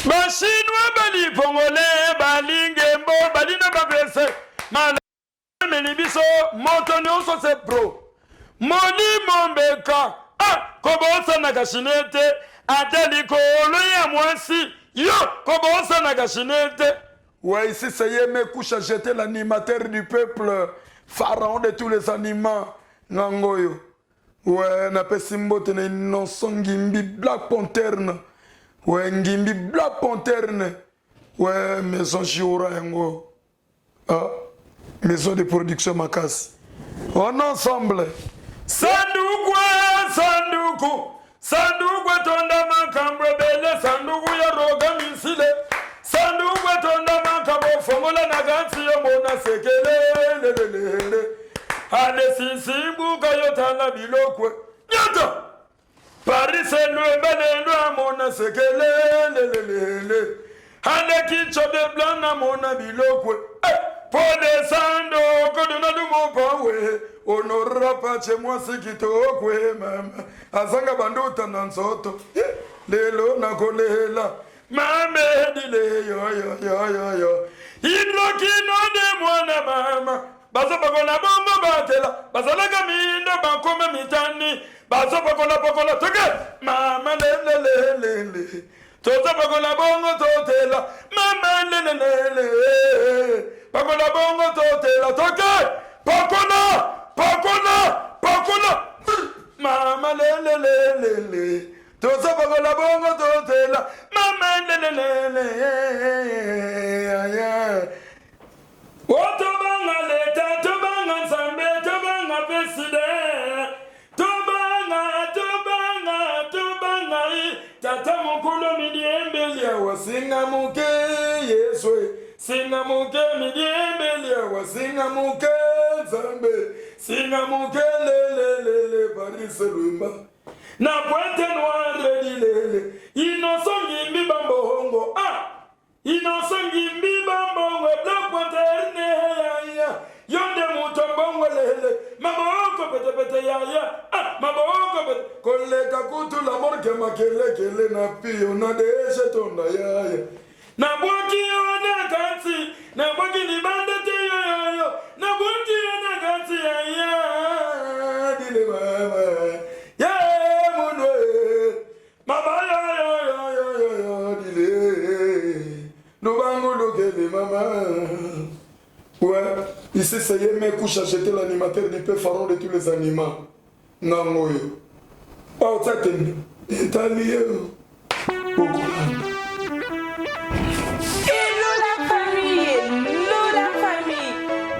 Bashinwa bali pongole bali ngembo bali na babese mala menibiso moto nyonso se pro moni mombeka kobosa na gashinete atali kolo ya mwasi yo kobosa na gashinete. Ouais, ici c'est Yémé Koucha, j'étais l'animateur du peuple, pharaon de tous les animaux. Nangoyo. Ouais, na pesimbo tene non son Ngimbi Black Panther. Ouais, Ngimbi Black Panther. Ouais, maison Chiora yango. Ah, maison de production Makas. On est ensemble. Sanduku, sanduku, sanduku tonda makambo bele, sanduku ya roga misile, sanduku tonda makambo fongola na gansi yo mona sekele, ane sisimbu kayo tana bilokwe, nyata, Paris elwe mona sekele, ane kicho de blana mona bilokwe, pone sando koduna dumopawe. Honora pache mwasi kitokwe mama azanga banduta na nsoto lelo nakolela mame dile yo ino kino de mwana mama bazo bakola bongo batela bazalaga mindo bankome mitani bazo bakola toke mama lele toza bakola bongo totela mama lele bakola bongo totela toke Pakona, mama lele, toza bakola bongo totela, mama lele, otobanga leta, tobanga sambe, tobanga peside, tobanga, tata mukulu midiembelia wasinga muke yeswe, singa muke midiembelia wasinga muke zambe. Singa lele Paris Lumba na pointe noire lele innocent ngimbi bambongo innocent ngimbi bambongo la pointe ya yonde mutombongo lele maboko pete ya maboko pete koleka kutu la morke makele na pio na deshe tonda ya na boki ona kansi na boki ni bandete yo na boki ona kansi ya dile mama ya munwe mama ya dile no bango lokele mama. Ouais, ici c'est Yémé Koucha, j'étais l'animateur du peu pharaon de tous les animaux. Nangoyo. Oh, ça t'es italien.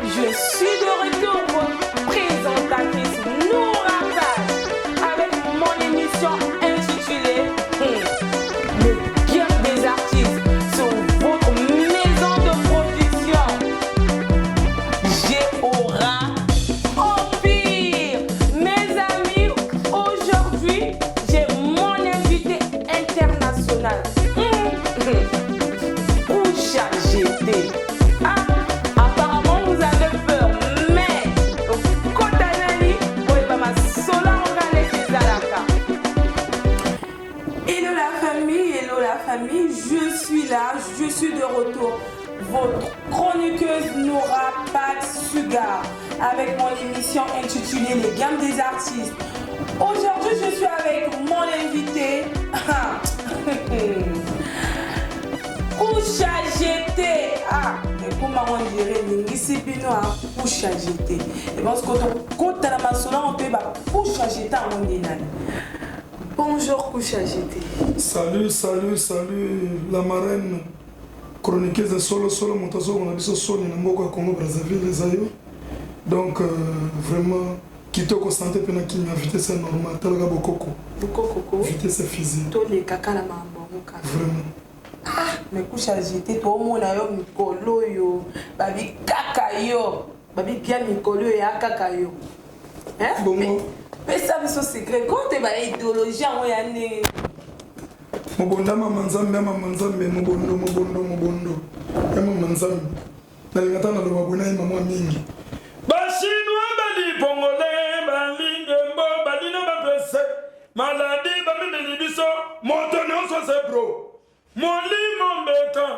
Je suis de retour pour présentatrice Noura Paz avec mon émission intitulée Le Game des artistes sur votre maison de production. Géora Empire. Mes amis, aujourd'hui, j'ai mon invité international. Koucha GT. Je suis là, je suis de retour. Votre chroniqueuse Noura Paz-Sugar avec mon émission intitulée Les Gammes des artistes. Aujourd'hui, je suis avec mon invité Koucha GT. Mais comment on dirait Ningisi Pino à Koucha GT? Et parce que quand on a ma sola, on peut Koucha GT à mon dîner. Bonjour Koucha GT. Salut, la marraine chroniqueuse solo montazo on a dit solo na mboko ya Congo Brazzaville les ayo. Donc vraiment kitoko santé pena ki invité c'est normal talaga bokoko. Bokoko. Invité c'est physique. To le kaka na mambo ka. Vraiment. Mais Koucha GT to mona yo mikolo yo babi kaka yo. Babi kia mikolo ya kaka yo. Hein? Bon. Mais ça c'est secret. Quand tu as une idéologie en moyenne. Mobonda mamanzambe mobondo. Ya mamanzambe. Na lingata na lobabuna ima mwa mingi. Bashinwa bali pongole bali ngembo bali na bapese maladi bamimeli biso moto nyonso se bro molimo temps.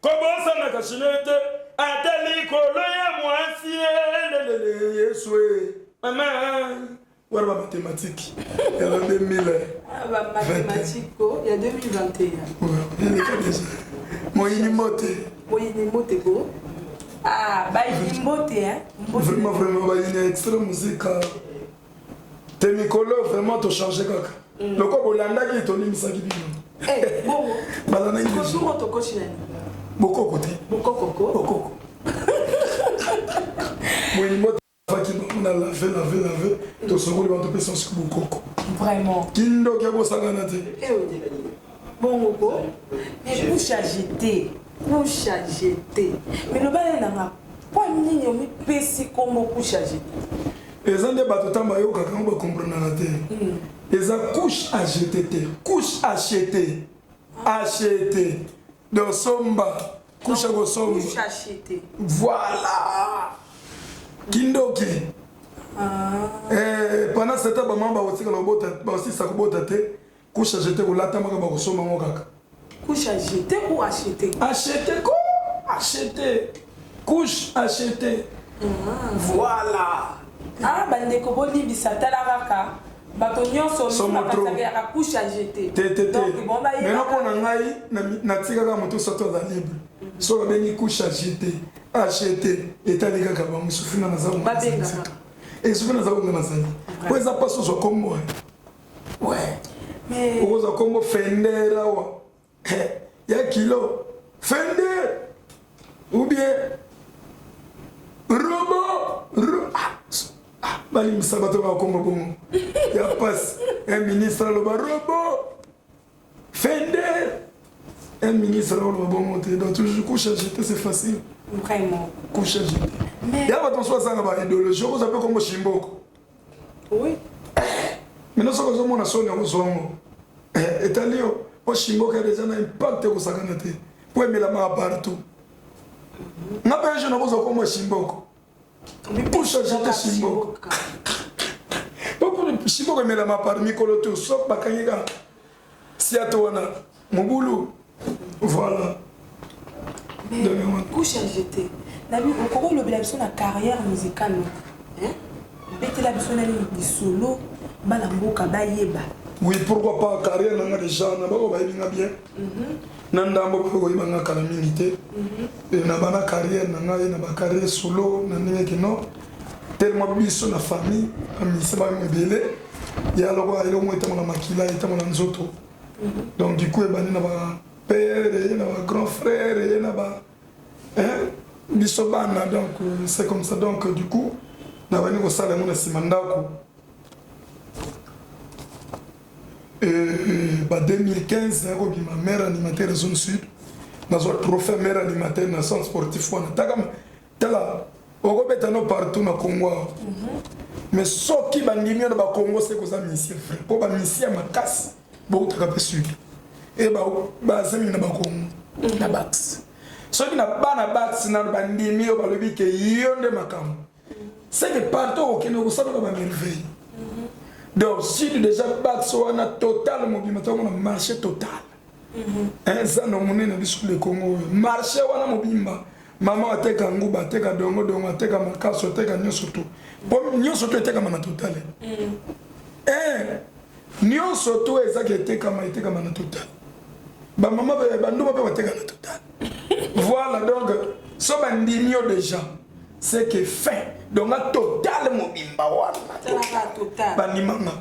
Comment ça n'a qu'à chinete? Ateli koloya moisi Yeswe. Maman. Voilà ma mathématique. Il y a 2000. Ah, bah, mathématique, il y a 2021. Ouais, il est pas déjà. Moi, il est moté. Moi, il est moté, quoi. Ah, bah, il est moté, hein. Vraiment, bah, il est extra musique. T'es Mikolo, vraiment, t'as changé, kaka. Le quoi, Bolanda qui est ton émission qui vient. Eh, bon. Balana, il est toujours ton coach, il a dit. Beaucoup côté. Beaucoup coco. Beaucoup. Moi, il est moté. On a lavé. Tout ce monde va te passer sur beaucoup. Vraiment. Kindo qui a beau s'aganater. Eh oui. Bon, Gogo. Mais couche à jeter. Couche à jeter. Mais le balai n'a pas mis ni pessi comme couche à jeter. Les gens de bateau tambayo quand on va comprendre la terre. Les gens couche à jeter. Couche à jeter. Acheter. De somba. Couche à somba. Couche à jeter. Voilà. Kindoki. Pendant ce temps, maman aussi quand on aussi ça kubota te couche à jeter ou lata maka ba kosoma ngo kaka. Couche à jeter ou acheter? Acheter quoi? Acheter. Couche acheter. Voilà. Ah bande ko boni bisata la kaka. Bato nyonso mi ka couche à jeter. Donc bon ba mais non pour ngai na tika ka moto soto za libre. So ba bengi couche à jeter. Acheter et ta liga ka ba musufina na za ngo. Et ce que nous avons dans la salle. Pourquoi ça passe sur Congo? Ouais. Mais. Pourquoi ça Congo Fender là? Il y a kilo. Fender. Ou bien. Robot. Ah. Bali Sabato va au Congo Congo. Il y a passe. Un ministre là, le robot. Fender. Un ministre là, le bon monter. Donc toujours couche à jeter, c'est facile. Vraiment. Couche à jeter. Il y a pas ça dans l'idéologie, on s'appelle comme Chimboko. Oui. Mais nous sommes comme on a sonné au Zongo. Et Talio, au Chimboko a déjà un impact au Saganate. Pour aimer la main partout. N'a pas un jeune comme Chimboko. Pour changer de Chimboko. Pour Chimboko aimer la main par Mikolo tout, sauf Bakaniga. Si à toi, mon boulot. Voilà. Mais couche à jeter. Nabi, comment le biso na carrière musicale hein? Betela biso na ni solo bala mboka bayeba. Oui, pourquoi pas carrière nanga déjà na bako bayinga bien. Nanda mbo bako yibanga kala minité. Et na bana carrière nanga na ba carrière solo na ndenge no. Tellement biso na famille, ami seba mbele. Ya loko ayelo mweta na makila eta na nzoto. Donc du coup e bani na ba père et na ba grand frère et na ba hein? Bisobana, donc c'est comme ça. Donc du coup, nous avons eu ça mon Simandako. En 2015, ma mère animateur de zone sud, dans un trophée mère animateur dans son sportif. On a partout dans le Congo. Mais ce qui est bandimé dans le Congo, c'est que ça mission frère. Pour la mission ma casse, beaucoup de sud. Et c'est dans le Congo, la baxe. Ce qui n'a pas de baxe dans le bandimé, on va le dire que yonde makam. C'est que partout au Kenya, vous savez comment merveille. Donc si tu déjà baxe, on a total mobilisation, on a marché total. Ça non on est dans le Congo. Marché on a mobimba. Maman a teka nguba, teka dongo dongo, teka makaso, teka nyonso tout. Bon nyonso tout teka mana total. Nyonso tout ezaki teka mana total. Ba maman ba nduma ba teka na total. Voilà donc so bandimio déjà c'est que fin donc a total mobimba wana total bandimanga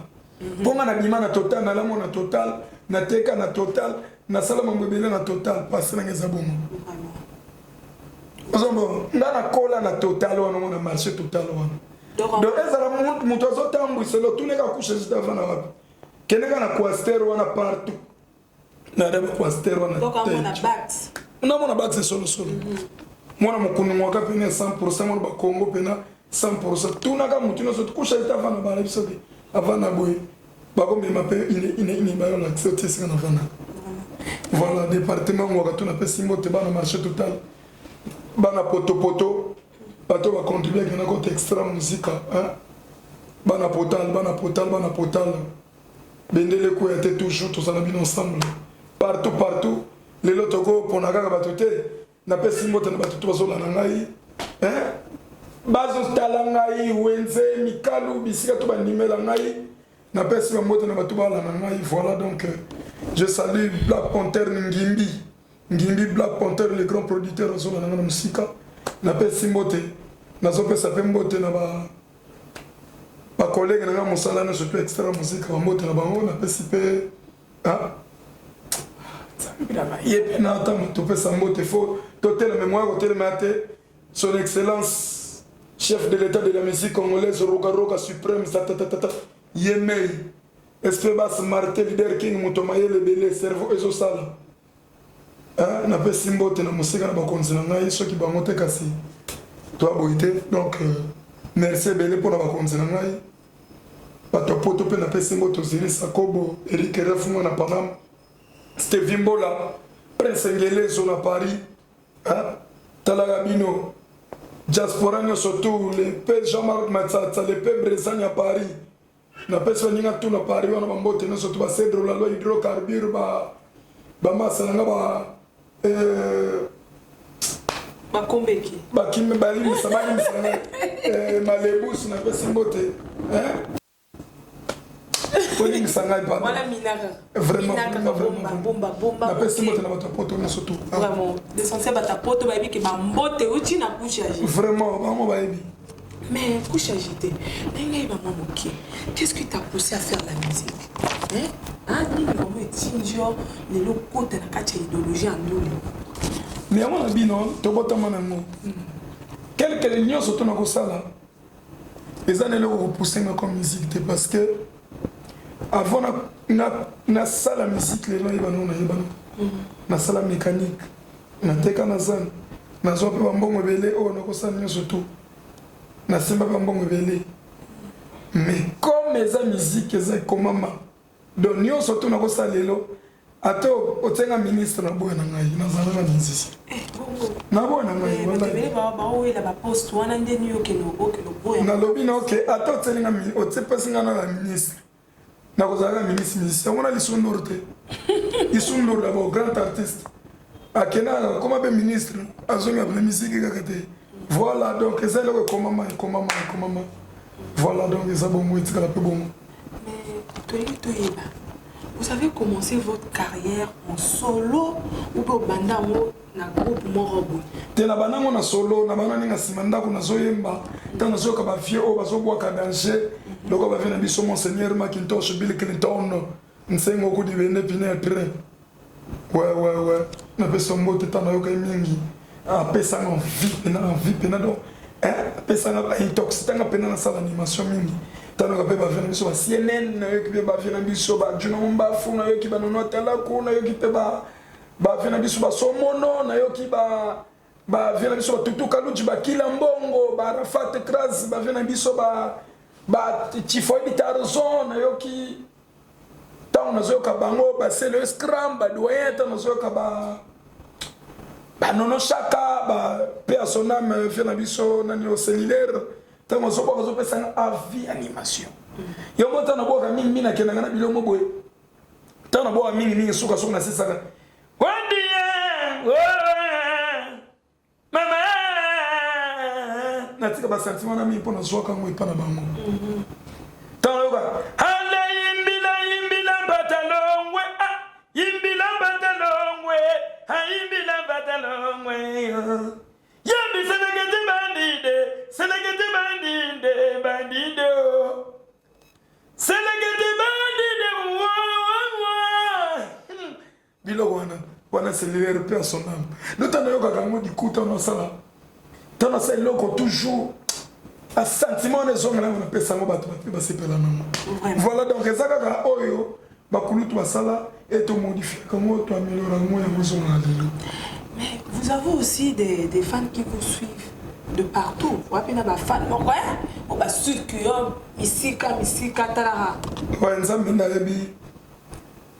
bonga na bima na total na lamo na total na teka na total na salama mbele na total parce que ngeza bomo ozombo na kola na total wana na marché total wana donc ezala mutu azotambu selo tuneka kusha zitavana wapi keneka na quaster wana partout na reba quaster wana donc amona bax na mona bax solo mwana mukunu mwaka pena 100% mwana ba Congo pena 100% tunaka mutu no sotu kusha zitavana bana bisobe avana boy bako me mape ine ba yo la accepter ça na vana voilà département mwaka tuna pe simbo te bana marché total bana poto bato ba contribuer à côté extra musique hein bana potal bendele ko était toujours tous en ensemble partout lelo toko pona kaka bato te napesi mbote na bato to bazolanda ngai bazotala ngai wenze mikalu bisika to bandimela ngai napesi bambote na bato balanda ngai. Voilà donc je salue Black Panther Ngimbi Black Panther le grand producteur azolanda ngai na musika napesi mbote nazopesa pe mbote na bakolege na ngai mosala na surtout extra musika bambote na bango napesi pe yepe na atama topesa mbote fo totela mémoire kotelema te son excellence chef de l'état de la musique congolaise Roga suprême tatatata yemei espebas marte leader king motomayele bele cerveau ezosala napesi mbote na musika na bakonzi na ngai soki bango te kasi toaboyi te. Donc merci ebele mpo na bakonzi na ngai bato poto mpe napesi mbote oziri sakobo erik refunga na panama Stevie Mbola, Prince Ngelezo na Paris, Talaga Bino, Diaspora surtout, le père Jean-Marc Matsatsa, le père Brezani à Paris, na pesa ninga tout na Paris, on a mambote na surtout ba cèdre la loi hydrocarbure ba masalanga ba kombeki. Ba kimbe bali misabali misanga malebus na pesa mbote, Voilà Minaka. Vraiment. Bomba. La personne qui n'a pas ta pote, on surtout. Vraiment. L'essentiel de ta pote, baby, qui m'a mboté ou tu n'as pas changé. Vraiment, baby. Mais couche agité. Qu'est-ce qui t'a poussé à faire la musique? Ni maman est tinjo, les locaux de la carte idéologie en nous. Mais à mon avis, non, tu vois ta maman. Quelques lignes sont dans ça là. Les années là où repousser comme musique, parce que avant na sala musique les gens ils vont na sala mécanique na teka na zan na zo pe bambongo belé o na ko sala surtout na simba bambongo belé mais comme les musique eza komama donc nyo surtout na ko sala lelo ato otenga ministre na boya na ngai na zala na musicien na boya na ngai wala ba o ila ba post wana ndeni yo ke no boya na lobi na ok ato otenga mi otepesinga na la ministre na kozala ministre on a l'isundor te isundor d'abord grand artiste akena comme be ministre azonga la musique kakate. Voilà donc c'est là que comment voilà donc ça bon moi c'est la peu bon. Mais Toyeba, vous avez commencé votre carrière en solo ou au banda na groupe morobo te na bana mo na solo na bana ninga simanda ko na zoyemba tana zoka ba fie o bazobwa ka danger loko ba vena biso monseigneur Macintosh Bill Clinton nsengo ko di vene pinetre ouais na peso mbote tana yoka mingi a pesa en vie pena do pesa na intox tanga pena na sala animation mingi tana ka pe ba vena biso ba CNN na yoki ba vena biso ba juna mba fu na yoki ba no tela ko na yoki pe ba vena biso ba somono na yoki ba vena biso ba tutu kaluji ba kila mbongo ba Rafat Kras ba vena biso ba Tifoid Tarzon na yoki ta na zoka bango ba Selo Scram ba doyen ta na zoka ba nono chaka ba personnam vena biso na ni au cellulaire ta na zoka ba zo pesa avis animation yo mota na boka mingi na kenanga na bilomo boy ta na boka mingi suka na sisa Mama natika ba sentiment na mi pona zoka ngoi pana bango tanoka hande yimbila batalongwe yimbila batalongwe yambi senegete bandide senegete biloko wana cellulaire personnel notana yoka kango dikuta na sala tana sa loko toujours a sentiment les hommes là on appelle ça bato ba sepela nango. Voilà donc ezaka ka oyo bakulutu basala et to modifier comment to améliorer mo ya mozo na lelo. Mais vous avez aussi des fans qui vous suivent de partout. Vous avez des fans donc ouais on va sud que misika talara. Ouais nzambe na lebi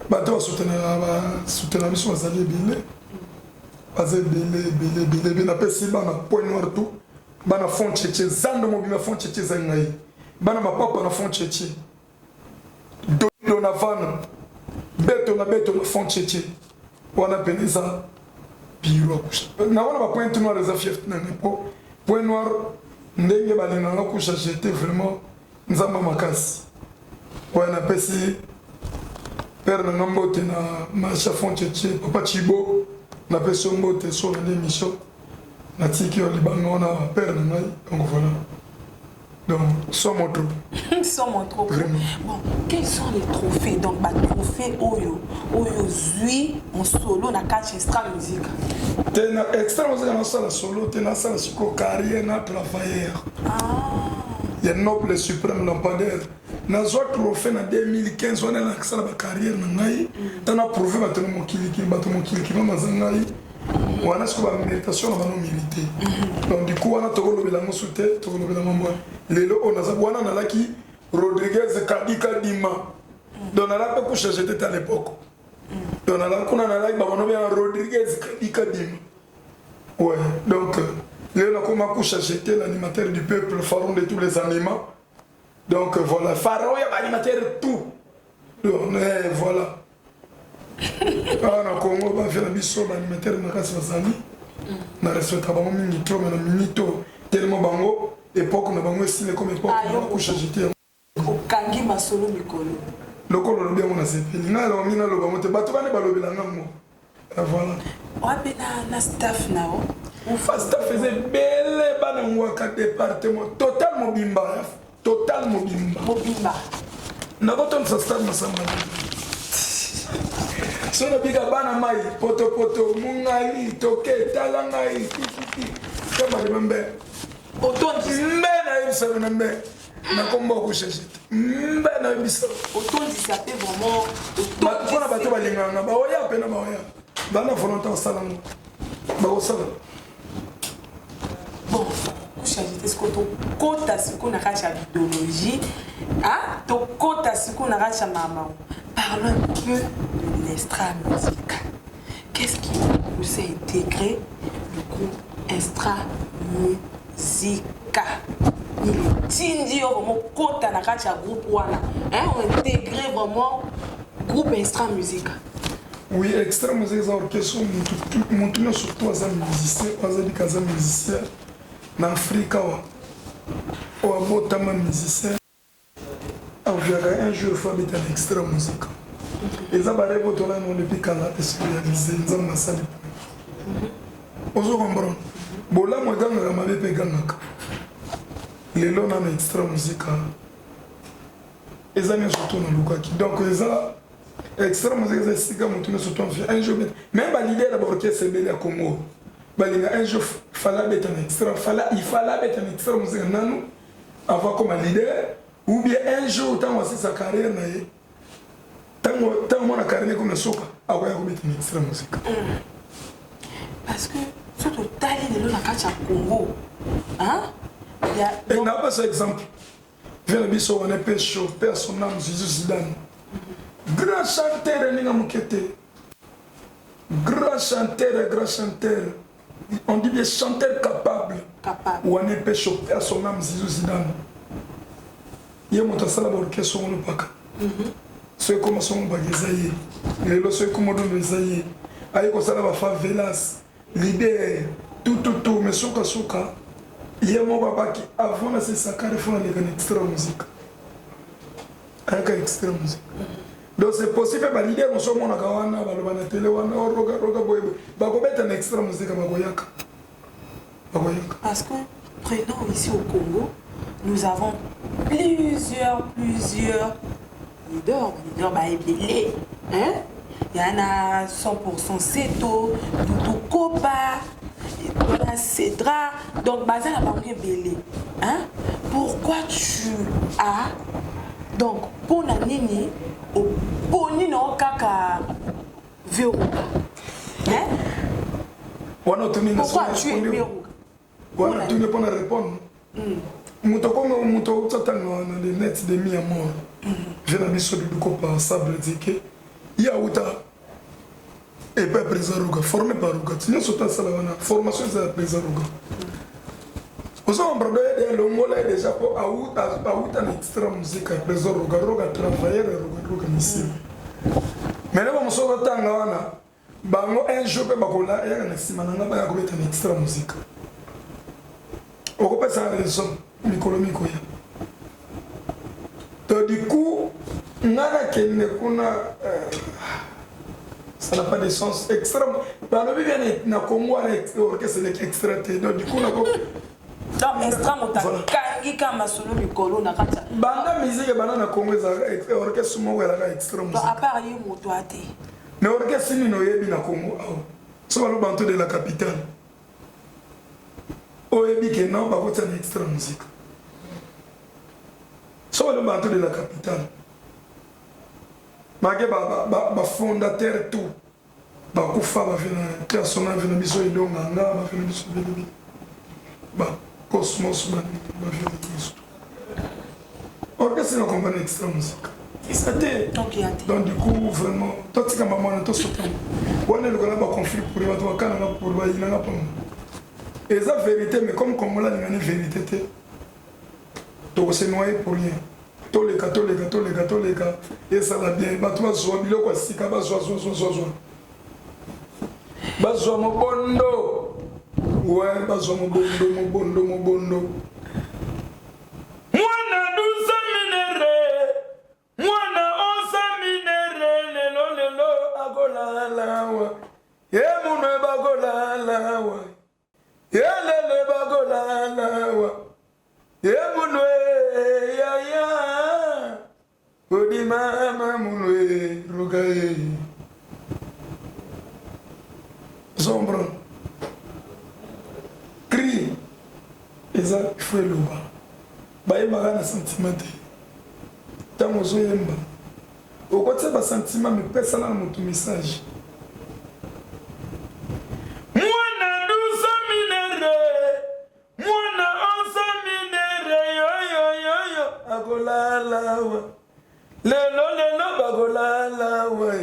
bato soutenir biso bazali ebele baza ebele na pesi bana point noir tout bana fond tchétché zando mobima fond tchétché zangai bana mapapa na fond tchétché do na van beto na fond tchétché wana pene eza biro akusha na wana bapointe noir eza fief nane po point noir ndenge balinganga kusha jete vraiment nzamba makasi wana pesi père na mbote na Macha Foncheche papa Chibo na pesi mbote sur l'émission na tiki yo libanga wana père na ngai donc voilà donc sans mon trop sans mon trop bon quels sont les trophées donc ba trophée oyo zui en solo na catch extra musique tena extra musique na sala solo tena sala siko carrière na travailleur il y a noble suprême lampadaire na zo trophée na 2015 on a lancé la carrière na ngai tana prouver bato mokiliki mama zangai wana siko ba méritation na bano mérité donc du coup wana tokolo bilango soute tokolo bilango mwa lelo on a wana na laki Rodriguez Kadika Dima donc na la pe pour changer tête à l'époque donc na la kuna na laki ba bano bien Rodriguez Kadika Dima ouais donc lelo comment pour changer l'animateur du peuple pharaon de tous les animaux donc voilà pharaon ya animateur tout donc voilà na Congo ba faire biso ba animateur na kasi bazali na respecta bango mingi trop na minito tellement bango époque na bango style comme époque na kusha jeté okangi masolo mikolo lokolo lobi yango na sepeli na lo mina lo bango te bato bane balobela ngango voilà wape na staff nao ufa staff faisait belle bana ngwaka département total mobimba na boton sa staff masamba sono biga bana mai poto mungali toke talangai tiki kama dembe otondi mbena yisa mbe na kombo ko chercher mbena yisa otondi ça fait vraiment otondi bato balinganga ba oya pena ba oya bana volontaire salango ba osala bon kushaje ce que to kota siku na kacha mythologie ah to kota siku na kacha mama. Parlons un peu de l'extra musical. Qu'est-ce qui vous a intégré le groupe extra musical? Tindi vraiment kota na kacha groupe wana. Hein, on intégré vraiment groupe extra musical. Oui, extra musical c'est orchestre montuno surtout as musicien, as musicien na Afrika wa botama musicien. Un jour il faut habiter à l'extra musique. Et ça va rêver autour là nous depuis quand là est réalisé nous avons ma salle. Ozo comprendre. Bola moi ganga ma bébé ganga. Les lots na extra musique. Et ça vient surtout dans Lukaki. Donc ça extra musique c'est si comme tu nous surtout un jour même ba l'idée d'abord que c'est belle à Congo. Ba un jour fallait mettre un extra il fallait mettre un extra musique nanu avoir comme leader. Ou bien un jour, tant que sa carrière, tant que mon carrière comme le soca, avoir une extra musique. Parce que surtout tailler de l'eau la cacha Congo, hein? Et n'a pas cet exemple. Viens le biso on est pécho, personne n'a Jésus Zidane. Grand chanteur n'inga mukete. Grand chanteur. On dit bien chanteur capable. Ou on est pécho, personne n'a Jésus Zidane. Il y a mon tassala d'orchestre sur le pack. Ceux comme son bagazaye, les lots ceux comme on les aïe comme ça la favelas, l'idée, tout, mais soka, il y a mon papa qui avant de se saccades font les extra musique. Avec extra musique. Donc c'est possible, l'idée, nous sommes en Kawana, la télé, roga, boybe, un extra musique à Magoyaka. Parce que, prenons ici au Congo, nous avons plusieurs leaders baébélés. Hein? Il y en a 100% Seto, Doudou Kopa, Cédra. Donc, Bazin a pas belé. Hein? Pourquoi tu as. Donc, pour Nanini, au Bonino Kaka Veruga. Hein? Pourquoi tu es Veruga? Voilà, tu ne peux pas répondre. Muto tsatanga na les nets de mi amour. Je n'ai biso de Kopa Sable Dike. Ya uta et pas présaruga formé par Ruga. Tu sota salawana formation de présaruga. Vous avez un de l'Ongola déjà pour auta na extra musique présaruga Ruga travailler Ruga mission. Mais là on sort tanga wana bango un jour pe bakola ya na sima na ba ya ko beta extra musique oko pesa raison mikolo mikoya to du coup ngana kende kuna ça n'a pas de sens extra ba no bien na Congo na orchestre extra te donc du coup na ko donc extra motakangi kama solo mikolo na kata banda musique bana na Congo za orchestre mo wela extra musique à part yo moto ate mais orchestre ni no yebi na Congo so ba lo bantu de la capitale o yebi que non ba kota na extra musique so ba lo bantu de la capitale mage ba fondateur tout ba kufa ba vina personnage vina biso idonga nga ba vina biso belebi ba cosmos ba vina biso orchestre na compagnie extra musique c'était donc du coup vraiment toi tu comme maman toi surtout on est le gars ba conflit pour les toi quand on pour ba ina pas et ça vérité mais comme on l'a une vérité to se noyer pour rien tous les gars et ça va bien ba toi zo bilo kwa sika ba zo ba zo mo bondo ouais ba zo mo bondo Yemunwe bagola lawa, yelele bagola lawa, yemunwe ya, odi mama munwe rugaye. Zombro, cri, eza fue luba, baye magana sentimate, tamozo yemba, okote ba sentiment me pesa na mutu message. Lelo bagola lawa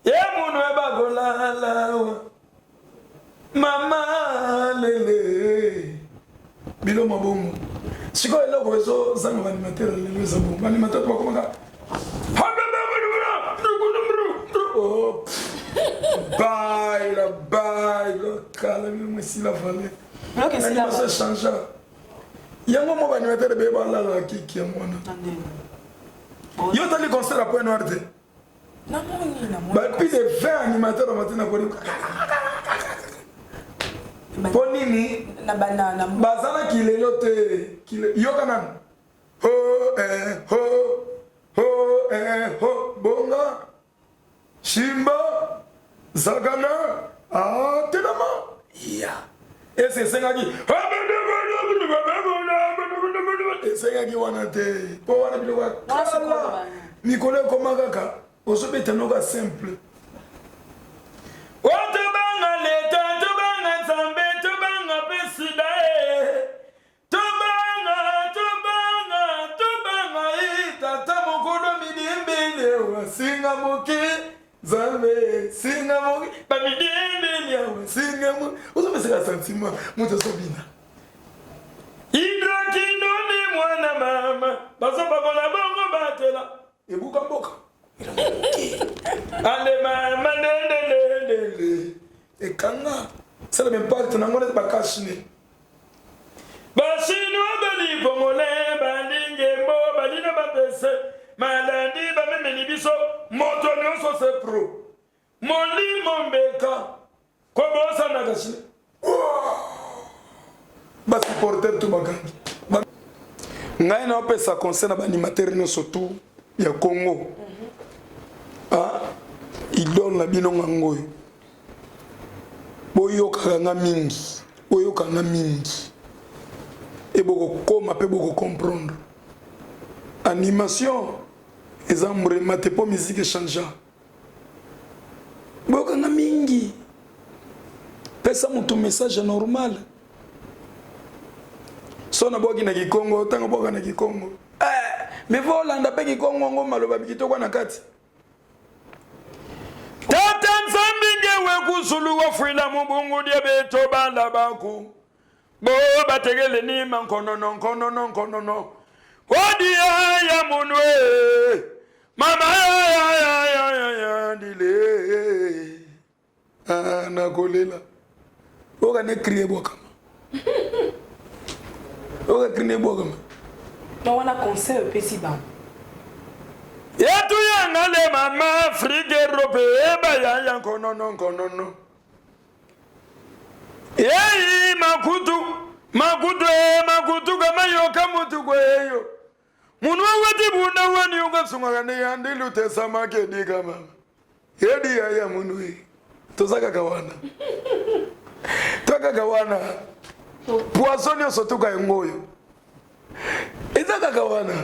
ye munwe bagola lawa mama lele bilo mabongo siko eloko ezo zanga animateur lelo za bongo animateur ba komanga bye kala mi si la vale ok c'est là ça change yango mo animateur be ba la kiki ya mwana yo tali concert à Point Noir te na ba plus de 20 animateurs au matin na ko ponini na banana bazana kilelo te yo kanan ho bonga shimba zagana tenama ya ese sengaki esengaki wana te po wana biloko kala mikolo ekoma kaka ozobeta noka simple otobanga leta tobanga nzambe tobanga pesida tobanga tata mokolo midiembele wasinga moke nzambe singa moke bamidiembele wasinga moke ozopeseka sentiment moto azobina Hidrakindoni mwana mama bazobakola bongo batela ebuka mboka ale mama lele ekanga c'est le même part na ngone bakashine bashini wabali bongole balinge mo balina bapese malandi bamemeni biso moto nyonso se pro molimo mbeka kobosa na kashine ba supporter tout bagangi ngai na opesa conseil na ba animateur nyonso tout ya Congo idole na bino ngangoyo boyokanga mingi et boko koma pe boko comprendre animation ezambre mate po musique change boyokanga mingi pesa mutu message normal sona boki na Kikongo tanga boka na Kikongo me volanda pe Kikongo ngoma loba bikitokwa na kati tata nzambinge wekusulu wa frila mubungu dia beto banda baku bo bategele ni mankono odi ya munwe mama ya dile Ah, nakolela. Oka ne crier bokama. Oka crier bokama. Non, on a conseil au petit banc. Yetu yangale mama Afrique européenne baya yankono konono. Yei makutu kama yoka mutu kweyo. Munu wati bunda wani yoka sungane yandilu tesama kedi kama. Yedi ya munu hii. Tozaka kawana. Toka kawana. Poisson yo sotuka ngoyo. Ezaka kawana.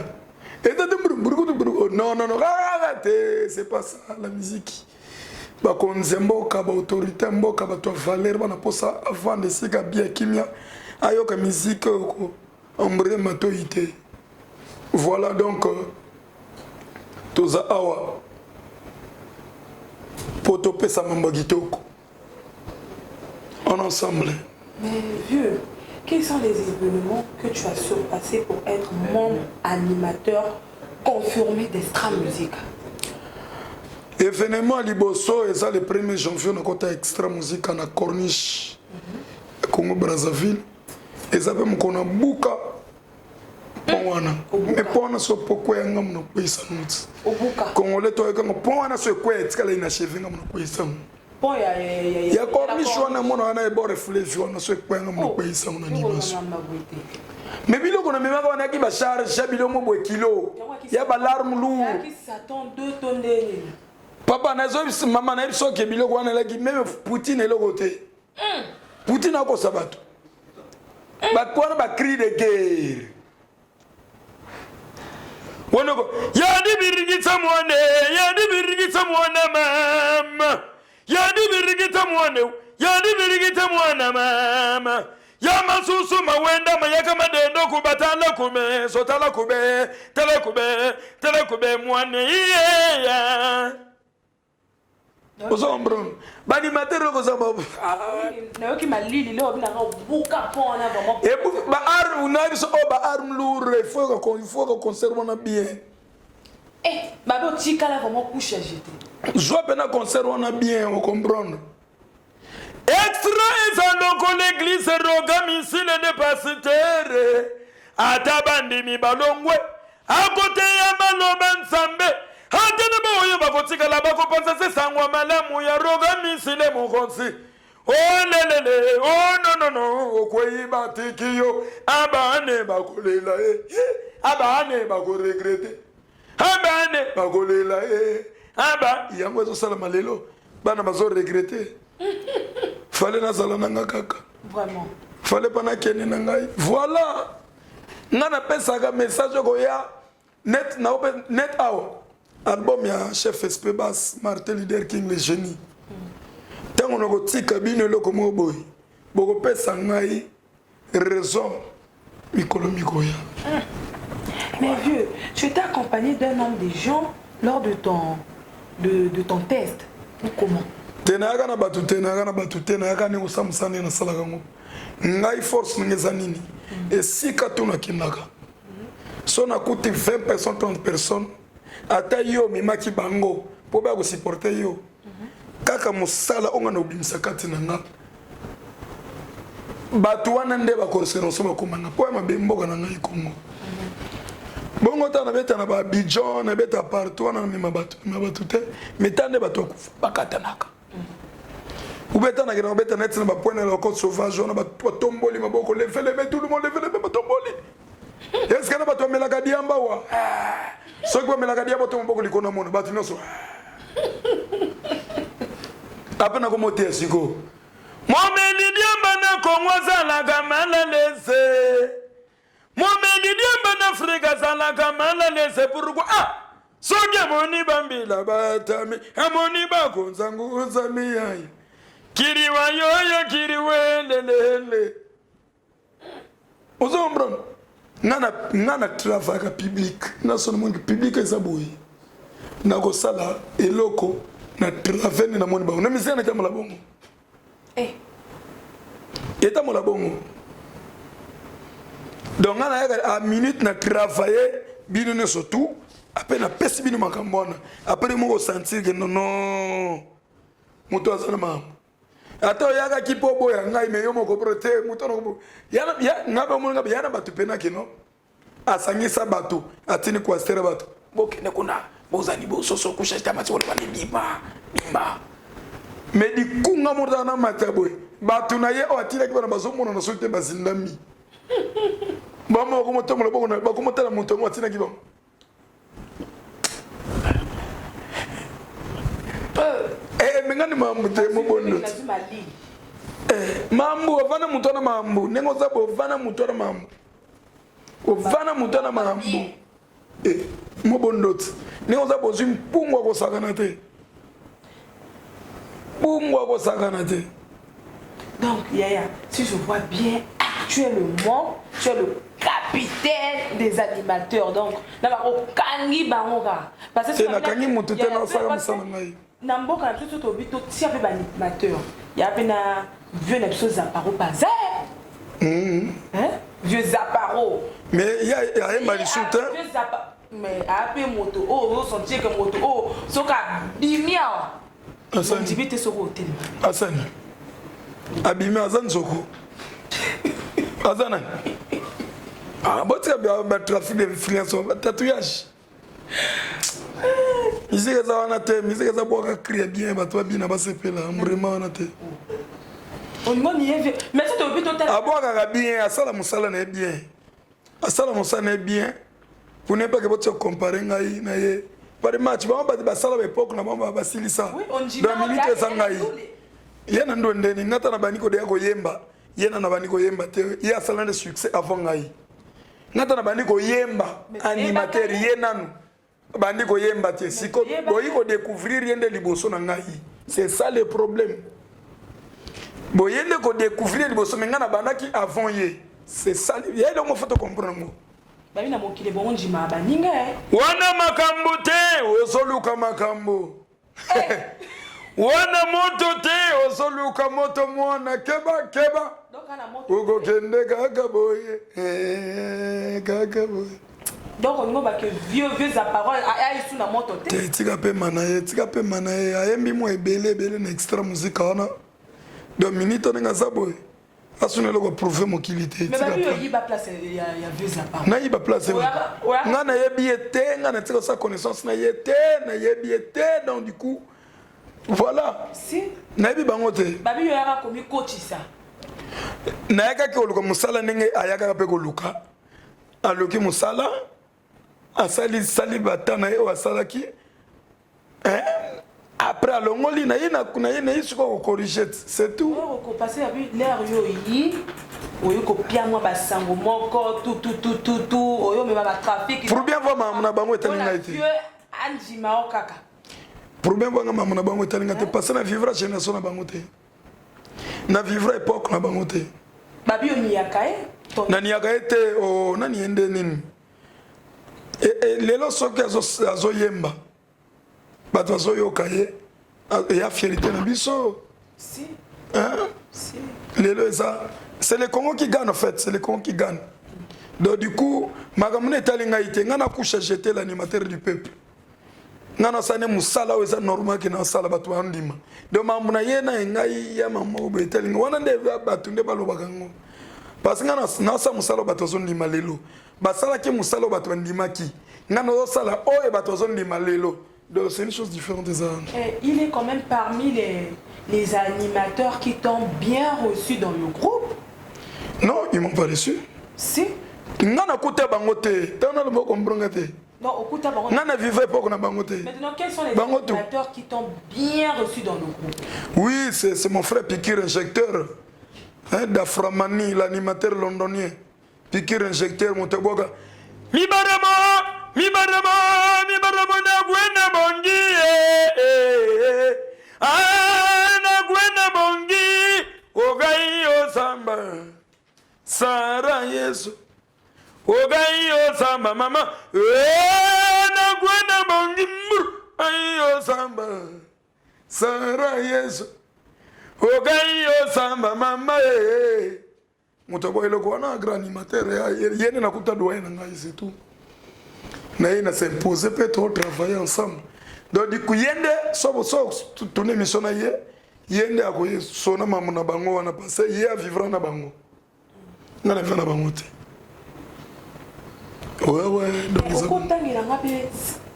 Non, arrêtez, c'est pas ça la musique. Ba konzemboka ba autorité mboka ba to valeur bana posa avant de sika bien kimia ayoka musique ko ombre matoité. Voilà donc toza awa poto pesa mambo kitoko. En ensemble. Mais vieux, quels sont les événements que tu as surpassés pour être membre animateur confirmé d'Extra Musique? Événement à Liboso, et ça le 1er janvier, on a côté Extra Musique à la Corniche, Congo Brazzaville. Et ça fait qu'on a bouka. Mais pour on a ce pourquoi on a mon pays sans nous. Congolais toi quand on a ce quoi est-ce qu'elle est inachevé dans mon pays sans nous. Il y a Corniche on a mon on a bord fleuve on a ce quoi dans mon pays sans nous animation. Mais bilo qu'on a même on a qui va charger bilo mo bo kilo. Il y a l'alarme lourd. Qui s'attend 2 tonnes de papa nazo maman na biso ke bilo ko na la ki même Poutine le côté. Poutine a ko sabato. Ba quoi ba cri de guerre. Wonoko ya di birigita mwana mama. Ya di birigita mwana mama. Ya masusu mawenda mayaka madendo kubatala kume sotala kube tele kube mwane ya Ozombron bani matero ko samba na yoki malili leo bina ka buka pona vraiment et ba ar unabi so ba arme lourd il faut que conserve na bien babo tika la vraiment couche agité joie pena conserve na bien on comprendre. Extra ezaloko l'église roga misile de pasteur atabandi mi balongwe akote ya maloba nsambe atene boyo bakotika la bakopanza se sangwa malamu ya roga misile mukonsi olelele oh no okweyi batikiyo abane bakolela abane bakoregrete abane bakolela aba yango zo sala malelo bana bazo regretter. Fallait nazala nanga kaka. Vraiment. Fallait pas na kene nangai. Voilà. Ngana pesa ka message ko ya net na open net awa. Album ya chef SP Bass Martin Luther King le génie. Tango no ko tika bino loko mo boy. Boko pesa ngai raison mikolo ya. Mais vieux, tu étais accompagné d'un nombre de gens lors de ton test. Ou comment? Tenaka na batute na yaka ni usamsane na salaka ngo ngai force ngeza nini et si katuna kinaka so na kuti 20 personnes 30 personnes ata yo mimaki bango po ba ko supporter yo kaka musala onga no bimisa kati na nga batu wana nde ba conséquence ba komanga po ma bemboka na ngai Congo bongo ta na beta na ba Abidjan na beta partout na mima batu te metande batu bakatanaka Ubeta na gina ubeta net na ba point na côte sauvage on ba tomboli maboko lever les tout le monde lever les ba tomboli. Est-ce que na ba to melaka diamba wa? So ko melaka diamba to maboko likona mona ba tinoso. Apena ko mote siko. Momedi diamba na Kongo la gamala lese. Momedi diamba na Afrika la gamala lese pourquoi so ke moni bambila batami amoni ba konzangu uzami yayi. Kiriwa yoyo kiriwe lelele. Ozombron. Nana travail public. Na son monde public ezaboyi. Na ko sala eloko na travail na moni ba. Na misana na tamola bongo. Eta mola bongo. Donc nana a minute na travailler bino ne surtout après na pesi bino makambona. Après mo sentir que non moto azana mamu. Ata yaka kipo boya ngai me yo moko prote mutono yana ya ngabe mo ngabe yana batu pena kino asangisa batu atini kwa stera batu bokene kuna bozani bososo kusha tamati wala bani bimba medi kunga murda na mataboy batu na ye o atira kibana bazomo na sote bazindami bama ko moto mo bokona bakoma tala moto mo atina kibana mengani mambo te mo bondo mambo ovana mutona mambo nengo zabo ovana mutona mambo ovana mutona mambo mo bondo nengo zabo zim pungwa ko sakana te donc Yaya, si je vois bien, tu es le membre, tu es le capitaine des animateurs. Donc, d'abord, au Kangi Bangoga. Parce que c'est la Kangi Moutouté dans sa maman. Namboka, tout au but, si avec l'animateur, il y a un vieux Nepso Zaparo Bazar. Vieux Zaparo. Mais il y a un malisoute. Vieux Zaparo. Mais à peu moto, oh, sentir que moto, oh, soka bimia. Hassan. Dibite soko hotel. Hassan. Abimi Hassan soko. Hassan. Ah, bon, tu as bien un trafic d'influence, tatouage. Ici, que ça va nater, ici, que ça va crier bien, bah, toi, bien, bah, c'est pas là, vraiment, nater. On y est, mais c'est au but total. Ah, bon, bien, à ça, la moussala n'est bien. À ça, la moussala n'est bien. Pour ne pas que vous comparez, naïe. Par les matchs, on va dire ça à l'époque, on va passer ça. Oui, on dit dans minute sangai. Yena ndo ndeni nata na baniko de yako yemba. Yena na baniko yemba te. Ya salon de succès avant ngai. Nata na baniko yemba animateur yenanu. Baniko yemba te. Siko boyiko découvrir yende liboso na ngai. C'est ça le problème. Boyende ko découvrir liboso menga na banaki avant ye. C'est ça. Yé donc faut te comprendre. Babina mokile bon njima baninga wana makambo te osoluka makambo wana moto te osoluka moto mwana keba donc ana moto ugo kende kaka boye donc on ngo ba que vieux apparol a isu na moto te tika pe mana ye ayembi mo ebele na extra musique wana donc minute nga zaboye asuna loko prouver mokilité mais babi yo yiba place ya vieux apparol na yiba place nga na yebi ete nga na tika sa connaissance na yete na yebi ete donc du coup voilà si na yebi bango te babi yo yaka komi coach ça na yaka ki oluka musala ndenge ayaka pe koluka aloki musala asali batana ye wasalaki après alongoli na yina kuna yina isuko ko corriger c'est tout ko passer abi l'air yo yi oyo ko pia moi basango moko tout oyo me ba trafic pour bien voir mamuna bango etalinga ite anji maokaka pour bien voir mamuna bango etalinga te passer na vivre génération na bango te na vivre époque na bango te babi yo niyaka na niyaka te o nani ende nini lelo soki azo yemba bato azoyoka ye ya fierté na biso si si lelo ça c'est le Congo qui gagne en fait c'est le Congo qui gagne donc du coup makamune etalinga ite ngana kusha jeter l'animateur du peuple ngana sane musala oza normal que na sala bato andima donc mamuna ye na ngai ya mama obe etalinga wana nde bato nde balobaka ngo parce que ngana na sa musala bato zondima lelo basala ki musala bato ndimaki ngana zo sala oye bato zondima lelo. Donc c'est une chose différente des armes. Il est quand même parmi les animateurs qui t'ont bien reçu dans le groupe. Non, ils m'ont pas reçu. Si. Nana kuta bangote. T'as le mot comprendre te. Non, au kuta bangote. Nana vivait pas qu'on a bangote. Maintenant, quels sont les animateurs qui t'ont bien reçu dans le groupe? Oui, c'est mon frère Pikir Injecteur. D'Aframani, l'animateur londonien. Pikir Injecteur, Monteboga. Mi baramo na gwena bongi na gwena bongi ogai osamba sara yesu ogai osamba mama na gwena bongi ai osamba sara yesu ogai osamba mama mutoboy le ko na grand animateur yene na kuta doyen na ngai c'est tout. Na s'imposer peut trop travailler ensemble donc du coup yende so tourner mission na ye yende akoye sona mamu na bango wana parce ye a vivre na bango nga na vivre na bango te ouais donc au tangira ngapi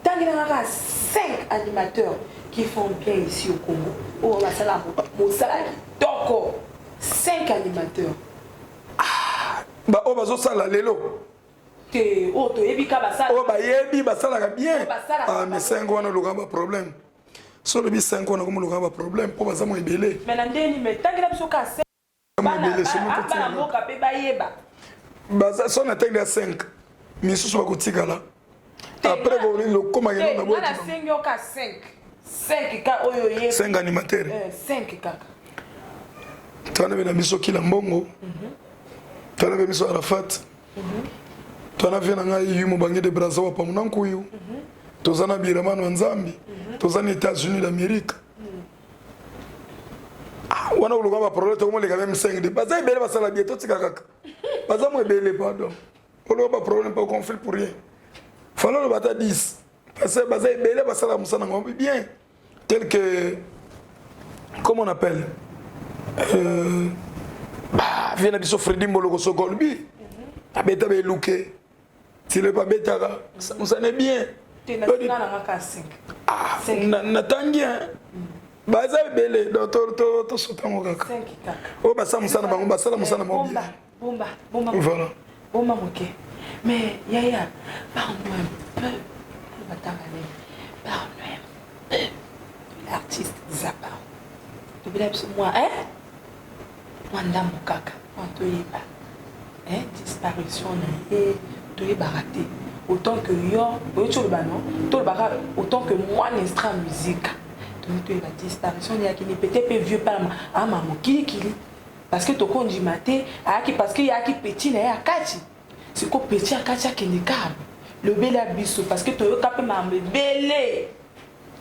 tangira ngaka 5 animateurs qui font bien ici au Congo au masala mosala toko 5 animateurs ba o bazo sala lelo te o to yebika basala o ba yebi basala bien mais 5 wana lugamba problème so le bi 5 wana comme lugamba problème po baza mo ebele mais na ndeni mais tangira biso ka 5 bana moka pe bayeba baza so na tangira 5 misusu bakotikala après le koma ngena na boîte na 5 yo ka 5 ka oyo ye 5 animateurs 5 kaka tana bena biso kila mbongo tana bena biso Arafat tana vena ngai yumo bangi de Brazzaville pa munankuyu tozana biramano wa Nzambi tozana États-Unis d'Amérique wana uluga ba problème to mo le quand même 5 de baza ebele basala bien to tika kaka baza mo ebele pardon uluga ba problème pas conflit pour rien fallait le bata 10 parce que baza ebele basala musana ngombi bien tel que comment on appelle viens biso Freddy Moloko Sogolbi abeta be luke si le pas beta ça n'est bien natangi baza ebele to sotango kaka o basa musana bango basala musana bango bomba voilà bomba moke mais yaya parle-moi un peu parle-moi un peu l'artiste Zappa tu veux dire moi hein Wanda Mokaka, Antoyeba, disparition et Toyeba raté. Autant que yo, autant que moi, n'extra musique. Toyeba disparition, il y a qui n'est peut-être pas vieux par ma maman, qui. Parce que ton conduit maté, parce qu'il y a qui petit, il y a Kachi. C'est quoi petit à Kachi qui n'est pas. Le bel abisso, parce que tu as capé ma belé.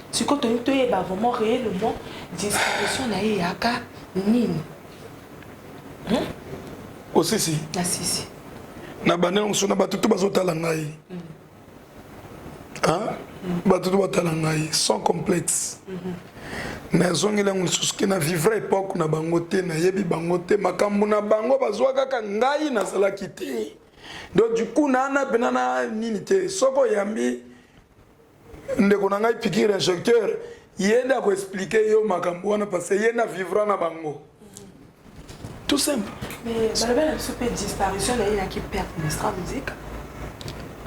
C'est quoi Toyeba vraiment réellement disparition, il y a Ka Nini. aussi si na sisi na banelo sona batutu bazotala ngai hein batutu batala ngai sans complexe na zongela ngisuski na vivre époque na bango te na yebi bango te makambu na bango bazwa kaka ngai na sala kité donc du coup na benana nini te soko yambi ndeko na ngai piquer injecteur yenda ko expliquer yo makambu wana parce que yenda vivre na bango. Tout simple. Mais Balabel a un peu de disparition, il y a qui perd l'extra musique.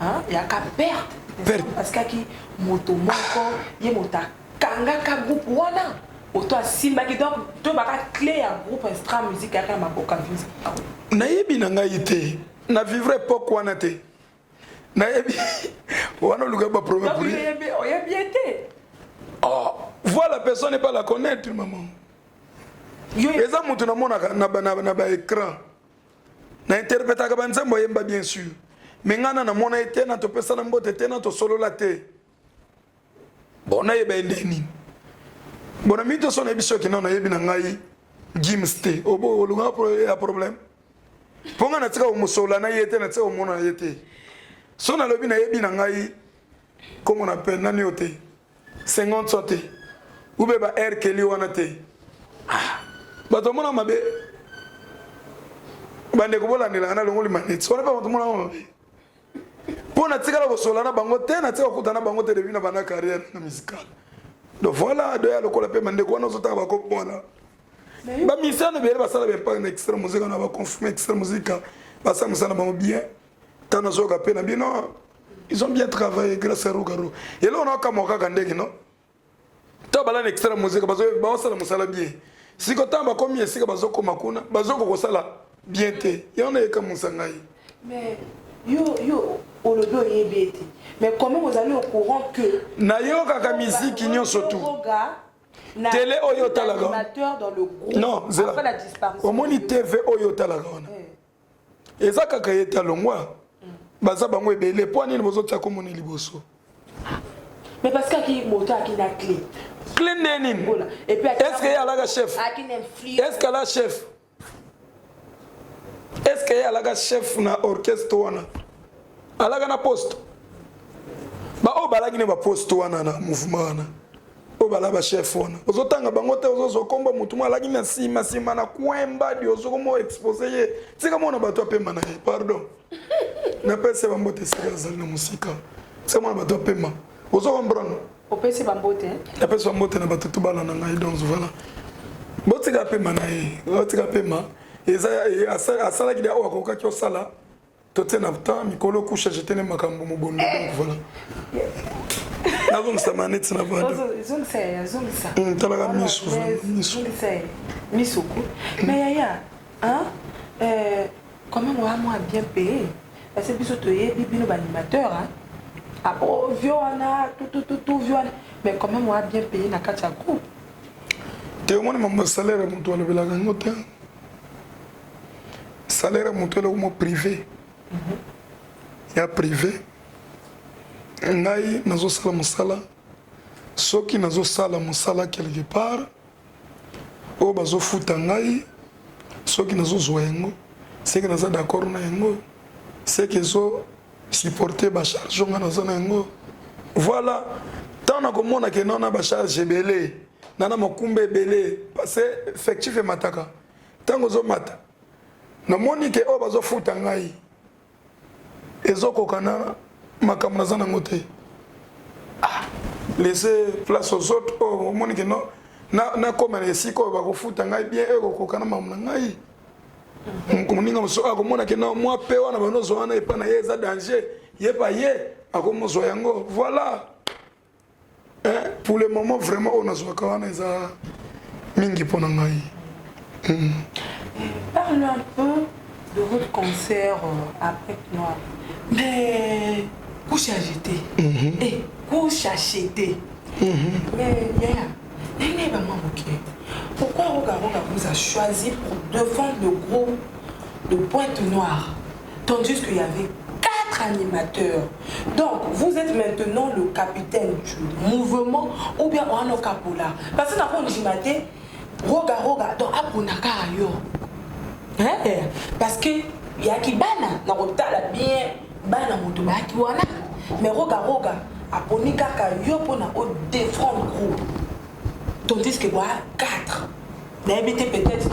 Hein? Il y a qu'à perdre. Parce qu'il y a qui moto moko, il y a mota kanga ka groupe wana. Auto simba qui donc tu vas clé à groupe extra musique à ma boka musique. Na yebi na ngai te. Na vivre époque wana te. Na yebi wana luga ba problème pour lui. On y a bien été. Oh, voilà la personne n'est pas la connaître maman. Eza mutu na mona na ba écran na interpréter ka banzembo yemba bien sûr mais ngana na mona ete na to pesa na mbote te na to solo la te bona yeba ndeni bona mito sona biso ki na yebi na ngai gimste obo olunga problème ponga na tika o musola na yete na tika o mona yete sona lobi na yebi na ngai comment on appelle nani ote 50 sote ube ba air keli wana te bato mona mabe bande ko bolandela na longoli maneti sona pa bato mona mabe pona tikala bosola na bango te na tika kutana bango te depuis na bana carrière na musical donc voilà de ya lokola pe mande ko na zota ba ko bona ba misana be ba sala be pa na extra musique na ba confirmer extra musique ba sa musana bango bien tana zoka pe na bien non ils ont bien travaillé grâce à Rugaro et là on a kamoka kandeki non to bala na extra musique ba sala musala bien siko tamba komi esika bazoko makuna bazoko kosala bien te yona eka musangai mais yo olodo yebeti mais comment vous allez au courant que na yo kaka musique nyonso tout télé oyo talaga animateur dans le groupe non après la disparition au moni TV oyo talaga ona eza kaka yeta longwa baza bango ebele po nini bozotia ko moni liboso mais parce que moto a qui na clé clé neni et puis est-ce qu'il y a la chef est-ce qu'elle a chef est-ce qu'il y a la chef na orchestre wana alaga na poste ba o balagi ne ba poste wana na mouvement wana o bala ba chef wana ozotanga bango te ozokomba mutu mwa alaki na sima na kwemba di ozokomo exposer ye tika mona bato apema na ye pardon na pese bambote sika zali na musika tika mona bato apema ozokombrana opesi bambote na pese bambote na bato tubala na ngai donc voilà botika apema na ye botika apema eza asalaki dia oyo akokaki osala tote na temps mikolo kusha jetene makambo mobondo donc voilà nazongisa maneti na vada zongisa talaga misu misuku mais yaya quand même on a bien payé parce que biso toyebi bino banimateur vieux wana tout vieux mais quand même on a bien payé na kati ya groupe te omoni mambo salaire moto alobelaka yango te salaire moto eloko privé ya privé ngai nazosala mosala soki nazosala mosala quelque part oyo bazofuta ngai soki nazozwa yango seke naza d'accord na yango seke ezosupporte bacharge nga naza na yango voilà ntango nakomona ke nana bacharge ebele nana mokumba ebele parce effectif emataka ntango ozomata namoni ke oyo bazofuta ngai ezokoka na makambo naza nango te laisser place aux autres oyo omoni ke no nakoma na esika oyo bakofuta ngai bien ekokoka na makambo na ngai moninga mosusu akomona ke na mwa pe wana banozwa wana epa na ye eza danger ye pa ye akomozwa yango voilà pour le moment vraiment oyo nazwaka wana eza mingi mpo na ngai. Parle un peu de votre concert après Noir. Mais couche acheté. Et couche acheté. Mais Yaya, pourquoi Roga vous a choisi pour défendre le groupe de Pointe Noire, tandis qu'il y avait 4 animateurs? Donc, vous êtes maintenant le capitaine du mouvement ou bien on a capola? Parce que nous avons Roga, donc apunaka ayo. Parce que y a qui bana na rotala bien bana moto ba ki wana mais Roga aponika ka yo pona au défendre groupe. Tandis que voilà 4. Na ebité peut-être